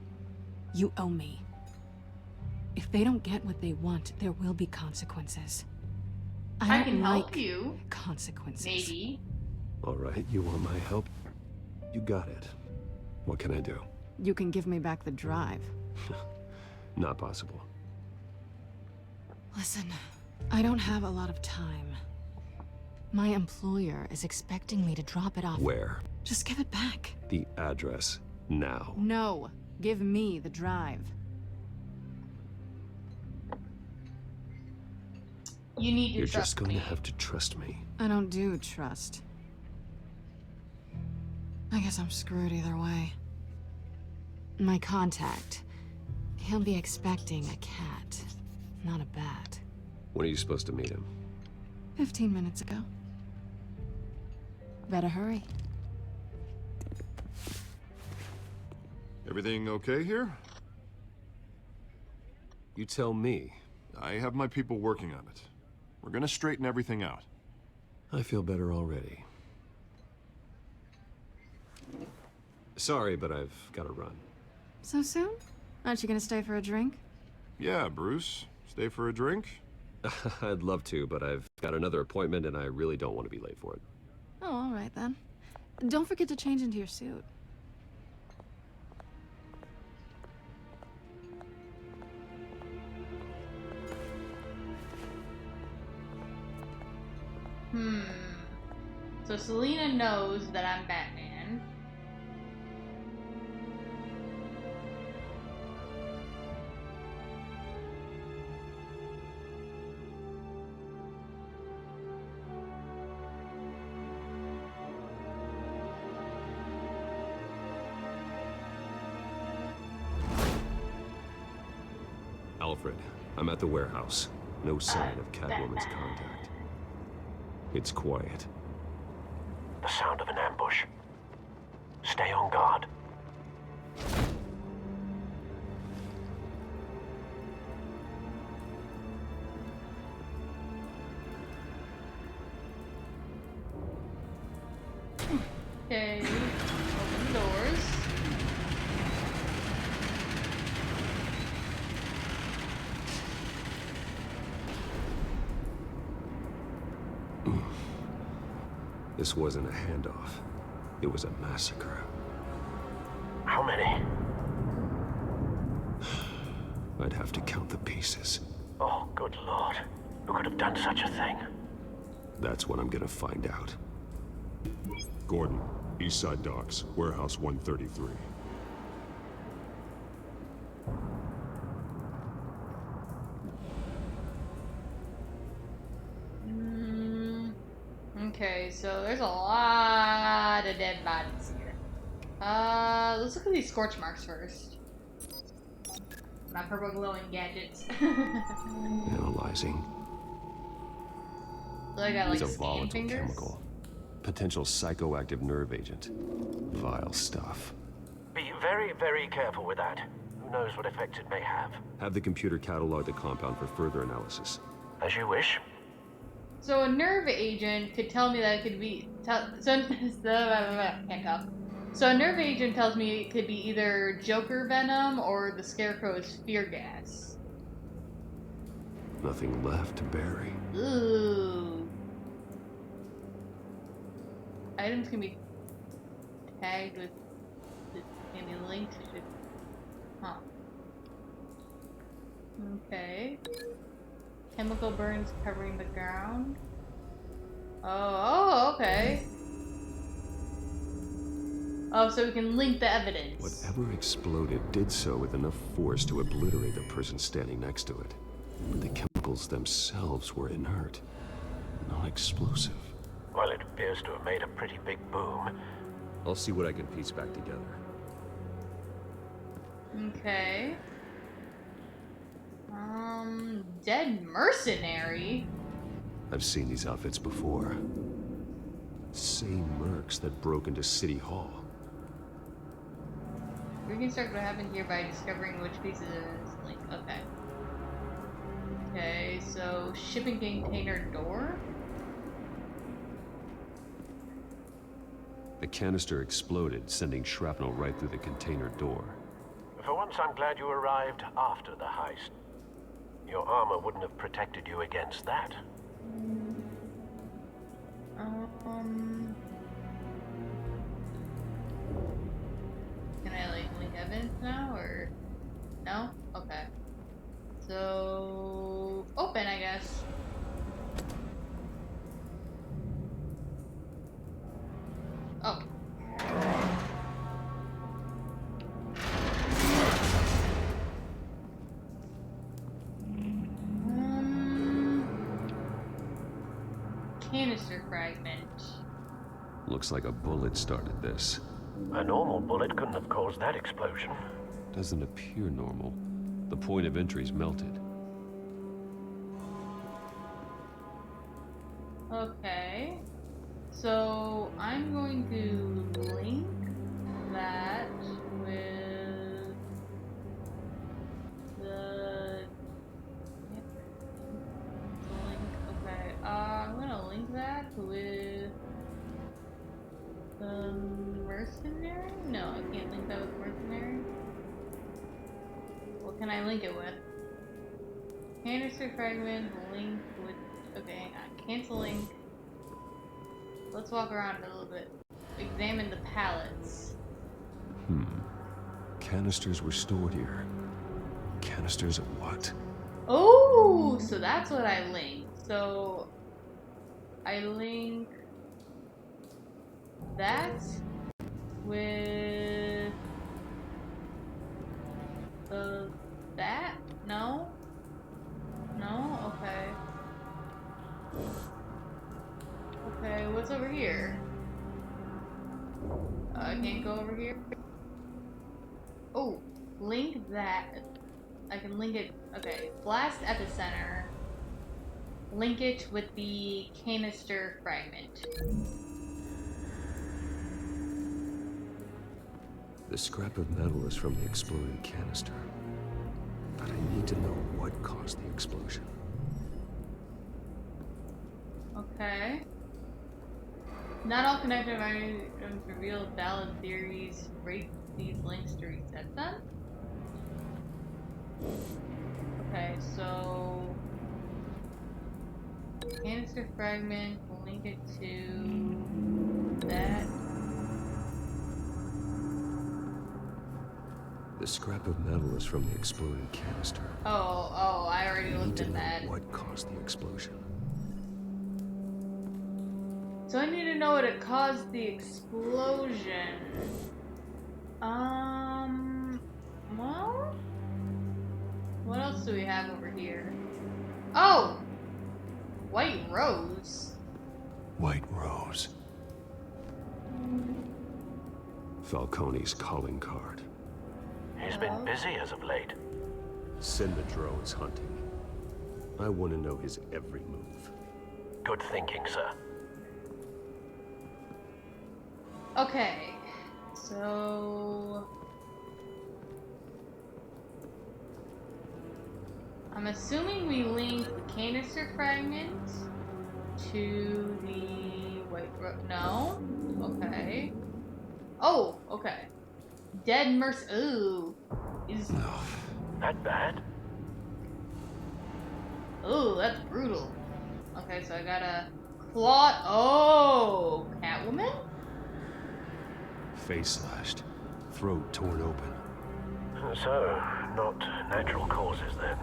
You owe me. If they don't get what they want, there will be consequences. I don't can help like you. consequences. Maybe. All right, you want my help? You got it. What can I do? You can give me back the drive. Not possible. Listen, I don't have a lot of time. My employer is expecting me to drop it off. Where? Just give it back. The address, now. No, give me the drive. You need to You're trust just going me. to have to trust me. I don't do trust. I guess I'm screwed either way. My contact. He'll be expecting a cat, not a bat. When are you supposed to meet him? 15 minutes ago. Better hurry. Everything okay here? You tell me. I have my people working on it. We're gonna straighten everything out. I feel better already. Sorry, but I've got to run. So soon? Aren't you gonna stay for a drink? Yeah, Bruce. Stay for a drink? I'd love to, but I've got another appointment and I really don't want to be late for it. Oh, all right then. Don't forget to change into your suit. So Selena knows that I'm Batman. Alfred, I'm at the warehouse. No sign of Catwoman's contact. It's quiet. The sound of an ambush. Stay on guard. Okay, open doors. This wasn't a handoff. It was a massacre. How many? I'd have to count the pieces. Oh, good lord. Who could have done such a thing? That's what I'm gonna find out. Gordon, Eastside Docks, Warehouse 133. Okay, so there's a lot of dead bodies here. Let's look at these scorch marks first. My purple glowing gadgets. Analyzing. So I got like It's a scan volatile fingers. chemical. Potential psychoactive nerve agent. Vile stuff. Be very, very careful with that. Who knows what effects it may have. Have the computer catalog the compound for further analysis. As you wish. So a nerve agent could tell me that it could be can't talk. So a nerve agent tells me it could be either Joker venom or the Scarecrow's fear gas. Nothing left to bury. Ooh. items can be tagged with, can be linked to, huh. Okay. Chemical burns covering the ground. Oh, okay. Oh, so we can link the evidence. Whatever exploded did so with enough force to obliterate the person standing next to it. But the chemicals themselves were inert, not explosive. Well, it appears to have made a pretty big boom. I'll see what I can piece back together. Okay. Dead mercenary? I've seen these outfits before. Same mercs that broke into City Hall. Reconstruct what happened here by discovering which pieces is linked. Okay. Okay, so shipping container door? The canister exploded, sending shrapnel right through the container door. For once, I'm glad you arrived after the heist. Your armor wouldn't have protected you against that. Can I like link evidence now or no? Okay. So open, I guess. Oh. Canister fragment. Looks like a bullet started this. A normal bullet couldn't have caused that explosion. Doesn't appear normal. The point of entry's melted. Okay. So I'm going to link that with the link. Okay. I'm gonna link that with the mercenary? No, I can't link that with mercenary. What can I link it with? Canister fragment link with. Okay, hang on. Cancel link. Let's walk around a little bit. Examine the pallets. Canisters were stored here. Canisters of what? Oh, so that's what I linked. So I link that with that? No? No? Okay. Okay, what's over here? I can't go over here. Oh, link that. I can link it. Okay, blast epicenter. Link it with the canister fragment. The scrap of metal is from the exploded canister. But I need to know what caused the explosion. Okay. Not all connected items reveal valid theories. Rate these links to reset them. Okay, so canister fragment, link it to that. The scrap of metal is from the exploded canister. Oh, I already I need looked to at know that. what caused the explosion. So I need to know what it caused the explosion. Well, what else do we have over here? Oh! White Rose. White Rose. Falcone's calling card. He's been busy as of late. Send the drones hunting. I want to know his every move. Good thinking, sir. Okay, so I'm assuming we link the canister fragment to the white no? Okay. Oh, okay. Dead merc. Ooh. Is that bad? Ooh, that's brutal. Okay, so I got a claw. Oh, Catwoman? face slashed, throat torn open. So, not natural causes then.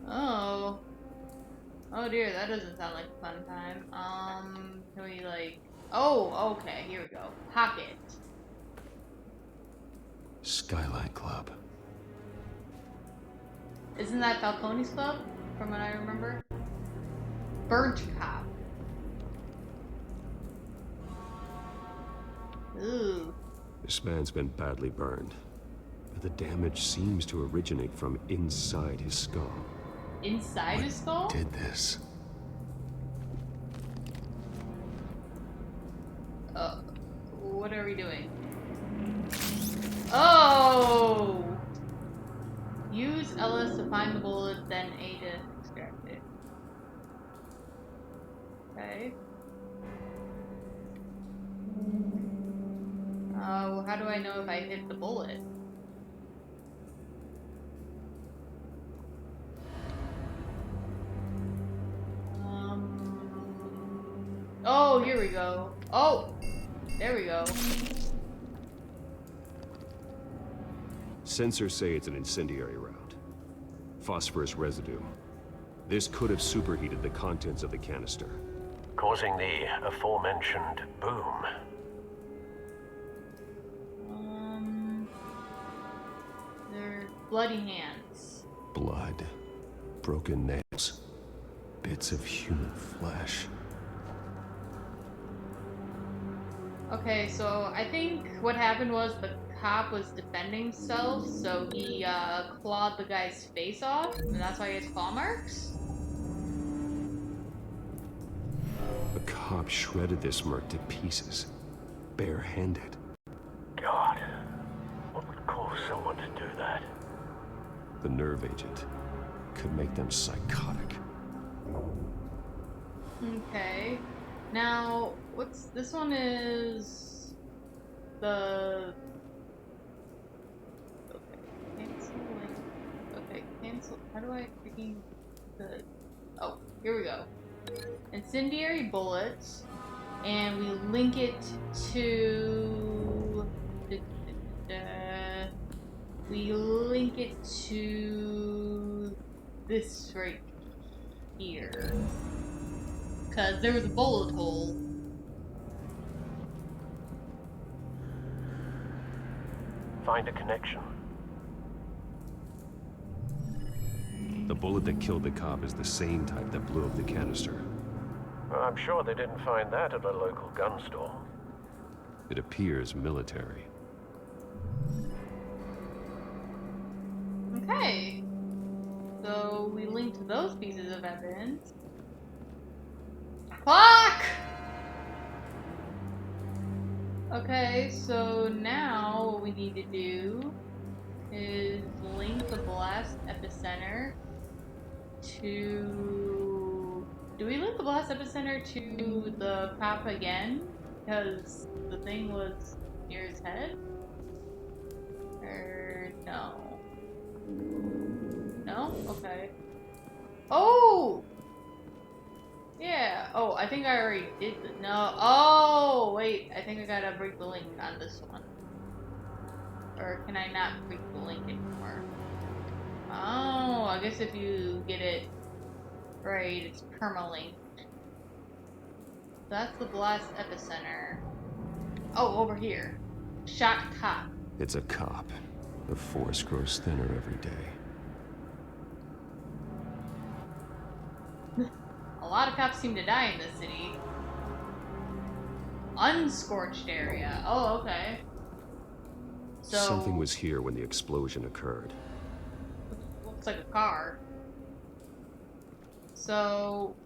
Oh. Oh dear, that doesn't sound like a fun time. Can we like... Oh, okay, here we go. Pocket. Skylight Club. Isn't that Falcone's club, from what I remember? Burnt cop. Ooh. This man's been badly burned, but the damage seems to originate from inside his skull. Inside his skull? Did this? What are we doing? Oh! Use LS to find the bullet, then A to extract it. Okay. How do I know if I hit the bullet? Oh, here we go. Oh! There we go. Sensors say it's an incendiary round. Phosphorus residue. This could have superheated the contents of the canister, Causing the aforementioned boom. They're bloody hands. Blood, broken nails, bits of human flesh. Okay, so I think what happened was the cop was defending himself, so he clawed the guy's face off, and that's why he has claw marks? A cop shredded this merc to pieces, barehanded. God, what would cause someone to do that? The nerve agent could make them psychotic. Okay. Now, what's this one is the cancel. Okay, cancel. How do I freaking the? Oh, here we go. Incendiary bullets, and we link it to. We link it to this right here. Because there was a bullet hole. Find a connection. The bullet that killed the cop is the same type that blew up the canister. Well, I'm sure they didn't find that at a local gun store. It appears military. Okay. So we linked those pieces of evidence. Fuck! Okay, so now what we need to do is link the blast epicenter to... Do we link the blast epicenter to the cop again? Because the thing was near his head? Or no? No? Okay. Oh! Yeah. Oh, I think I already did the... No. Oh, wait. I think I gotta break the link on this one. Or can I not break the link anymore? Oh, I guess if you get it right, it's permalink. That's the blast epicenter. Oh, over here. Shot cop. It's a cop. The force grows thinner every day. A lot of cops seem to die in this city. Unscorched area. Oh, okay. So Something was here when the explosion occurred. looks like a car. So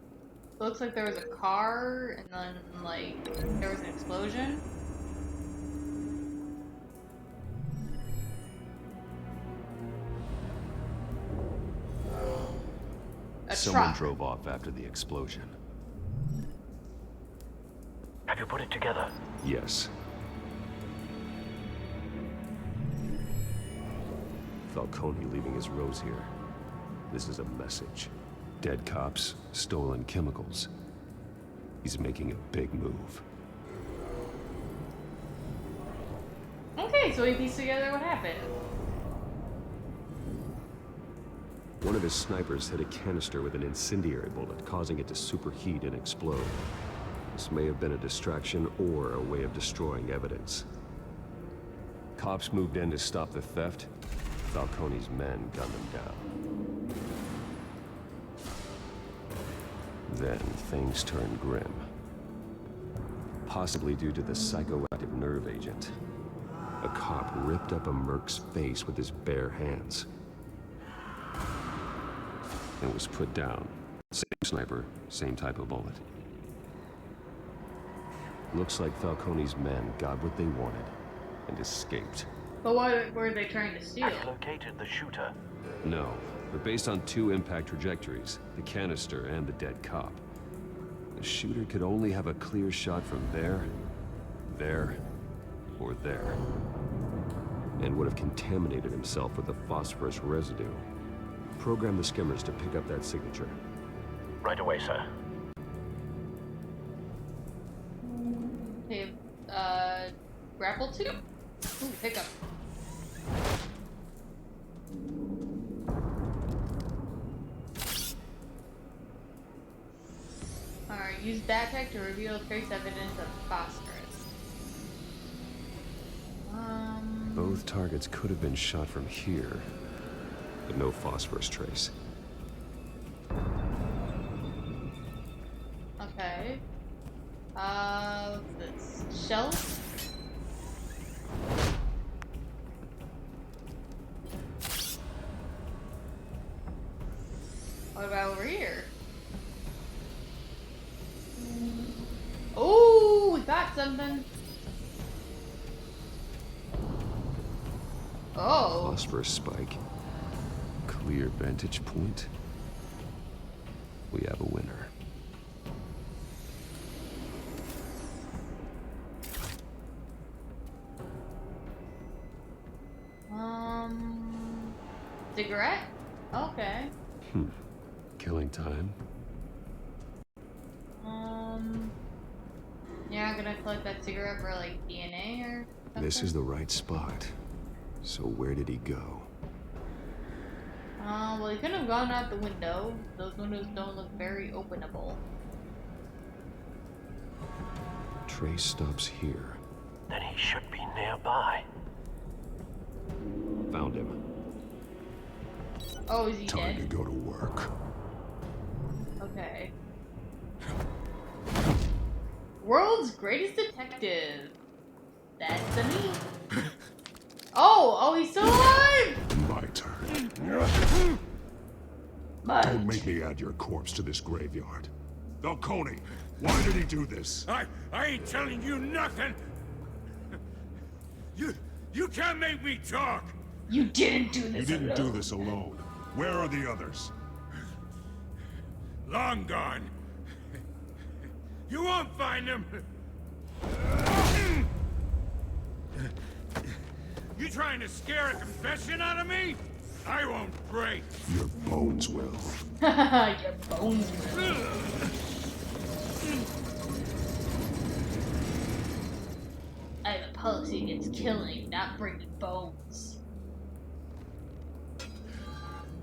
looks like there was a car and then like there was an explosion. Someone truck. drove off after the explosion. Have you put it together? Yes. Falcone leaving his rose here. This is a message. Dead cops, stolen chemicals. He's making a big move. so we pieced together what happened. One of his snipers hit a canister with an incendiary bullet, causing it to superheat and explode. This may have been a distraction or a way of destroying evidence. Cops moved in to stop the theft. Falcone's men gunned them down. Then things turned grim. Possibly due to the psychoactive nerve agent. A cop ripped up a merc's face with his bare hands. And was put down. Same sniper, same type of bullet. Looks like Falcone's men got what they wanted and escaped. But what were they trying to steal? Have you located the shooter? No, but based on two impact trajectories, the canister and the dead cop, the shooter could only have a clear shot from there, or there, and would have contaminated himself with the phosphorus residue. Program the skimmers to pick up that signature. Right away, sir. Okay, grapple 2? Ooh, pickup. Alright, use backpack to reveal trace evidence of phosphorus. Both targets could have been shot from here, but no phosphorus trace. Okay. What's this? Shells? What about over here? Oh, we got something. Oh. Phosphorus spike. Clear vantage point. We have a winner. Cigarette? Okay. Killing time. You're not gonna collect that cigarette for like DNA or something? This is the right spot. So where did he go? Well, he couldn't have gone out the window. Those windows don't look very openable. Trace stops here. Then he should be nearby. Found him. Oh, is he Time dead? to go to work. Okay. World's greatest detective. That's the me. Oh, he's still alive! My turn. But Don't make me add your corpse to this graveyard. Falcone, why did he do this? I ain't telling you nothing. You can't make me talk. You didn't do You this didn't do alone. this alone. Where are the others? Long gone. You won't find them. You trying to scare a confession out of me? I won't break. Your bones will. Your bones will. I have a policy against killing, not breaking bones.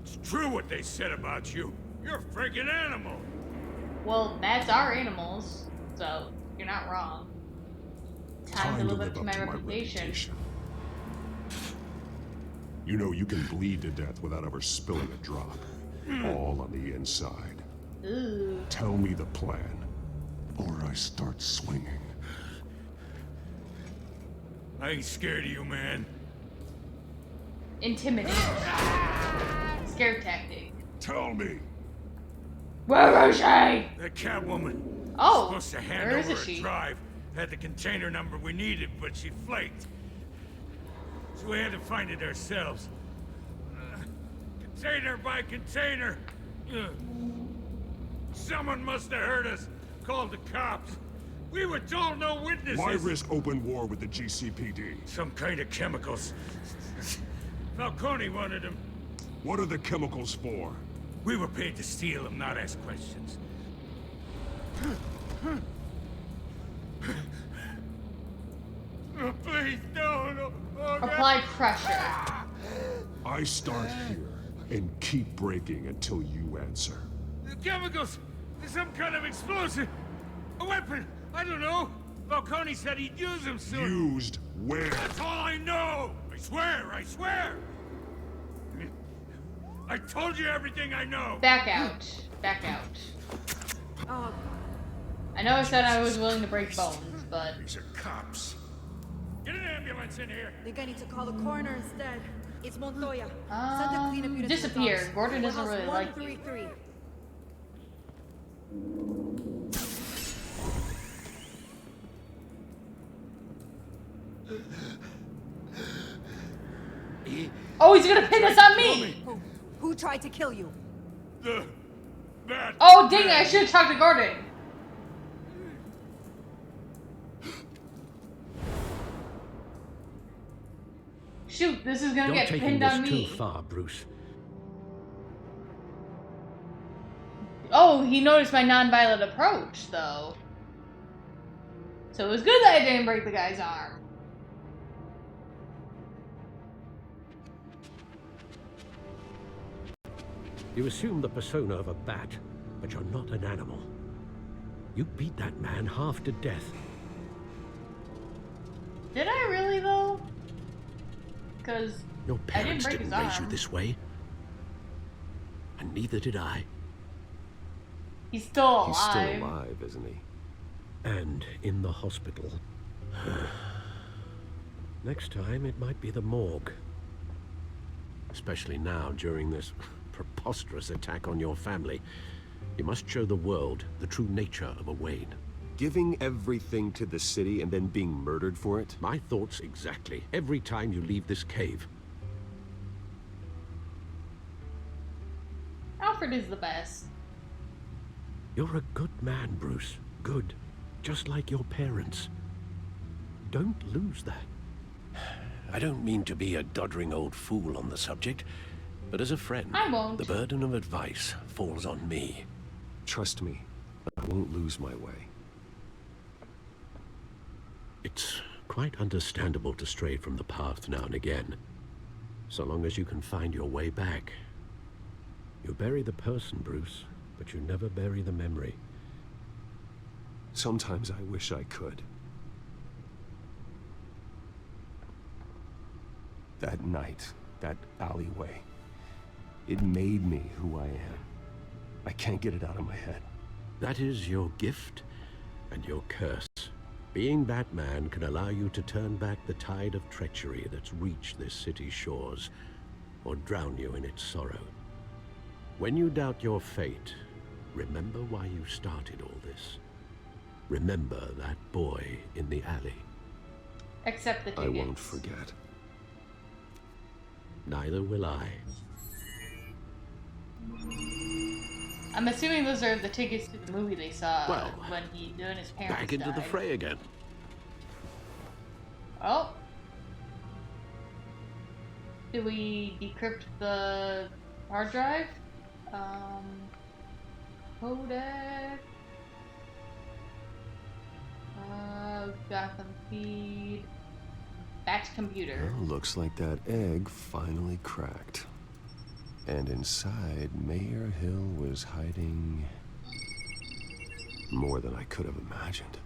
It's true what they said about you. You're a freaking animal. Well, that's our animals, so you're not wrong. Time to live up to my reputation. You know you can bleed to death without ever spilling a drop. All on the inside. Ooh. Tell me the plan, or I start swinging. I ain't scared of you, man. Intimidate. Scare tactic. Tell me. Where is she? That Catwoman. Oh, Supposed to hand where over is a she? drive. Had the container number we needed, but she flaked. So we had to find it ourselves. Container by container. Someone must have heard us. Called the cops. We were told no witnesses. Why risk open war with the GCPD? Some kind of chemicals. Falcone wanted them. What are the chemicals for? We were paid to steal them, not ask questions. Oh, please, no. Apply pressure. I start here and keep breaking until you answer. The chemicals! There's some kind of explosive! A weapon! I don't know! Falcone said he'd use them soon! Used where? That's all I know! I swear! I swear! I told you everything I know! Back out. Back out. I know I said I was willing to break bones, but... These are cops. Get an ambulance in here! I think I need to call the coroner instead. It's Montoya. Send a cleanup unit to the disappear. docks. Gordon doesn't Warehouse really like you. 133. Oh, he's gonna pin this on me! Who tried to kill you? Oh, dang it, I should have talked to Gordon. Shoot, this is gonna get pinned on me. You're taking this too far, Bruce. Oh, he noticed my non-violent approach, though. So it was good that I didn't break the guy's arm. You assume the persona of a bat, but you're not an animal. You beat that man half to death. Did I really, though? Because Your I didn't parents break didn't his raise you arm. this way. And neither did I. He's still alive. He's still alive, isn't he? And in the hospital. Next time, it might be the morgue. Especially now, during this preposterous attack on your family. You must show the world the true nature of a Wayne. Giving everything to the city and then being murdered for it? My thoughts exactly. Every time you leave this cave. Alfred is the best. You're a good man, Bruce. Good. Just like your parents. Don't lose that. I don't mean to be a doddering old fool on the subject, but as a friend, I won't. the burden of advice falls on me. Trust me, I won't lose my way. It's quite understandable to stray from the path now and again, so long as you can find your way back. You bury the person, Bruce, but you never bury the memory. Sometimes I wish I could. That night, that alleyway, it made me who I am. I can't get it out of my head. That is your gift and your curse. Being Batman can allow you to turn back the tide of treachery that's reached this city's shores, or drown you in its sorrow. When you doubt your fate, remember why you started all this. Remember that boy in the alley. Except the tickets. I won't forget. Neither will I. I'm assuming those are the tickets to the movie they saw Well, when his parents Back into the died. fray again. Oh. Did we decrypt the hard drive? Codec. Gotham feed. Back to computer. Well, looks like that egg finally cracked. And inside, Mayor Hill was hiding more than I could have imagined.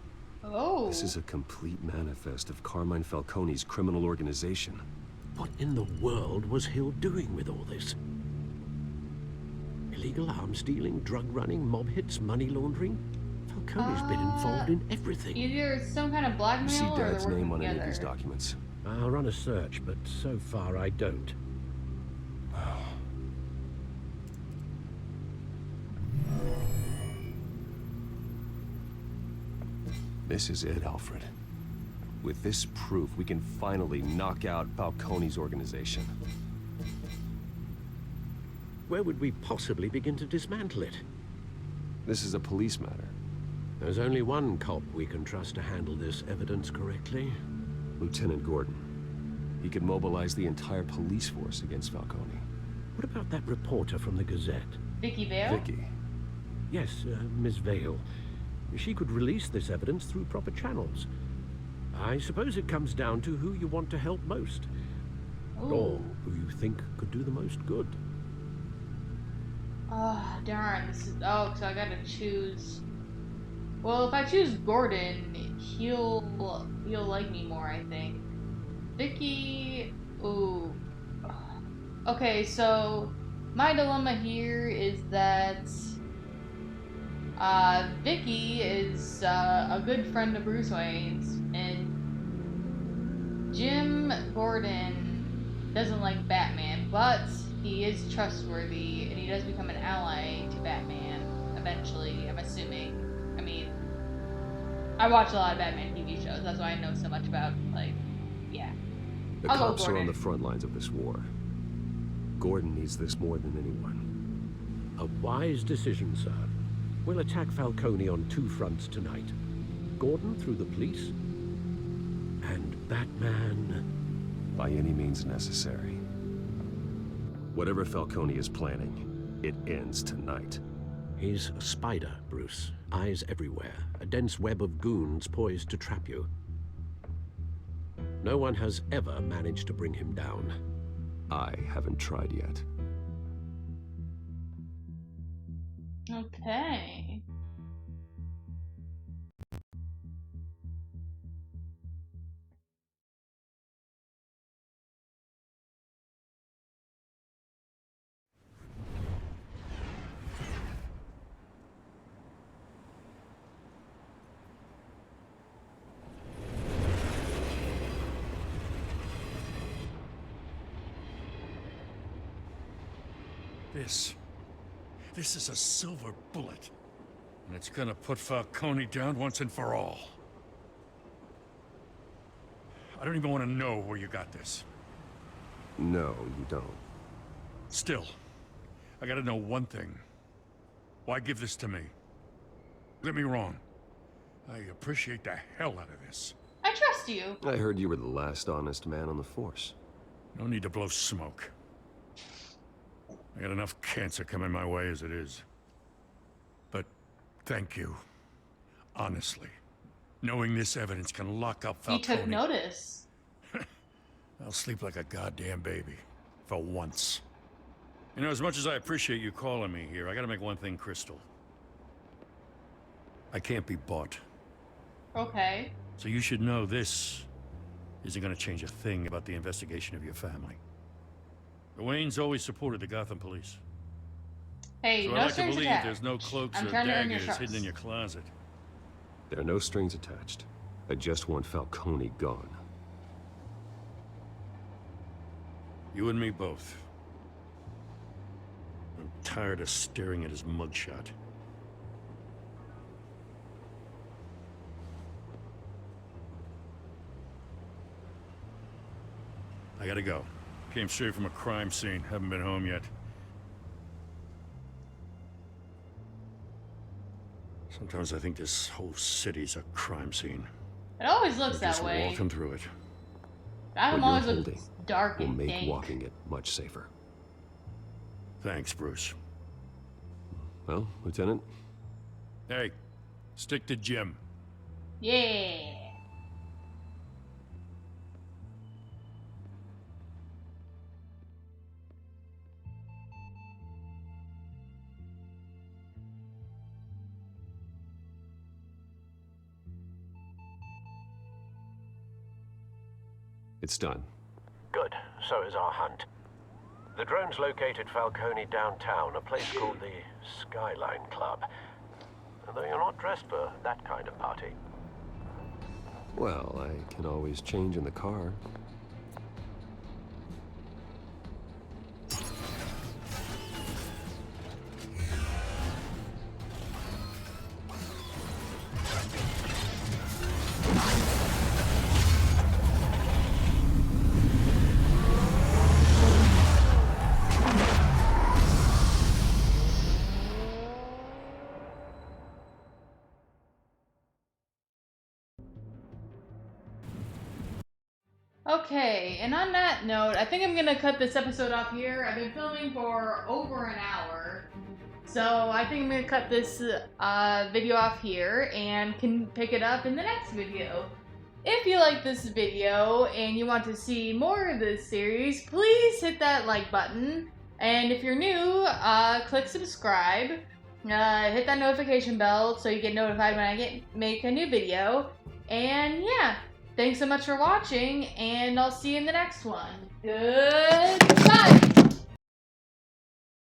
Oh. This is a complete manifest of Carmine Falcone's criminal organization. What in the world was Hill doing with all this? Illegal arms dealing, drug running, mob hits, money laundering? Falcone's been involved in everything. Either some kind of blackmail You see or Dad's they're name working on any of these together. documents? I'll run a search, but so far I don't. This is it, Alfred. With this proof, we can finally knock out Falcone's organization. Where would we possibly begin to dismantle it? This is a police matter. There's only one cop we can trust to handle this evidence correctly. Lieutenant Gordon. He could mobilize the entire police force against Falcone. What about that reporter from the Gazette? Vicky Vale? Vicky. Yes, Miss Vale. She could release this evidence through proper channels. I suppose it comes down to who you want to help most. Or who you think could do the most good. Oh, darn. This is. Oh, so I gotta choose. Well, if I choose Gordon, he'll like me more, I think. Vicky. Ooh. Okay, so my dilemma here is that Vicky is a good friend of Bruce Wayne's, and Jim Gordon doesn't like Batman, but he is trustworthy, and he does become an ally to Batman eventually, I'm assuming. I mean, I watch a lot of Batman TV shows, that's why I know so much about, like, yeah. The cops are on the front lines of this war. Gordon needs this more than anyone. A wise decision, sir. We'll attack Falcone on 2 fronts tonight. Gordon through the police, and Batman... by any means necessary. Whatever Falcone is planning, it ends tonight. He's a spider, Bruce. Eyes everywhere. A dense web of goons poised to trap you. No one has ever managed to bring him down. I haven't tried yet. Okay. This is a silver bullet. And it's gonna put Falcone down once and for all. I don't even want to know where you got this. No, you don't. Still, I gotta know one thing. Why give this to me? Don't get me wrong. I appreciate the hell out of this. I trust you. I heard you were the last honest man on the force. No need to blow smoke. I got enough cancer coming my way as it is. But thank you. Honestly. Knowing this evidence can lock up Falcone. He took notice. I'll sleep like a goddamn baby. For once. You know, as much as I appreciate you calling me here, I gotta make one thing crystal. I can't be bought. Okay. So you should know this isn't gonna change a thing about the investigation of your family. The Waynes always supported the Gotham police. Hey, so no I like to strings believe attached. there's no cloaks I'm or trying to earn your daggers trust. hidden in your closet. There are no strings attached. I just want Falcone gone. You and me both. I'm tired of staring at his mugshot. I gotta go. Came straight from a crime scene. Haven't been home yet. Sometimes I think this whole city's a crime scene. It always looks We're that just way. walking through it. Gotham What always you're looks holding dark will and make dank. walking it much safer. Thanks, Bruce. Well, Lieutenant? Hey, stick to Jim. Yeah. It's done. Good. So is our hunt. The drones located Falcone downtown, a place called the Skyline Club. Though you're not dressed for that kind of party. Well, I can always change in the car. Okay, and on that note, I think I'm gonna cut this episode off here. I've been filming for over an hour, so I think I'm gonna cut this video off here and can pick it up in the next video. If you like this video and you want to see more of this series, please hit that like button. And if you're new, click subscribe. Hit that notification bell so you get notified when I make a new video. And yeah, thanks so much for watching, and I'll see you in the next one. Goodbye!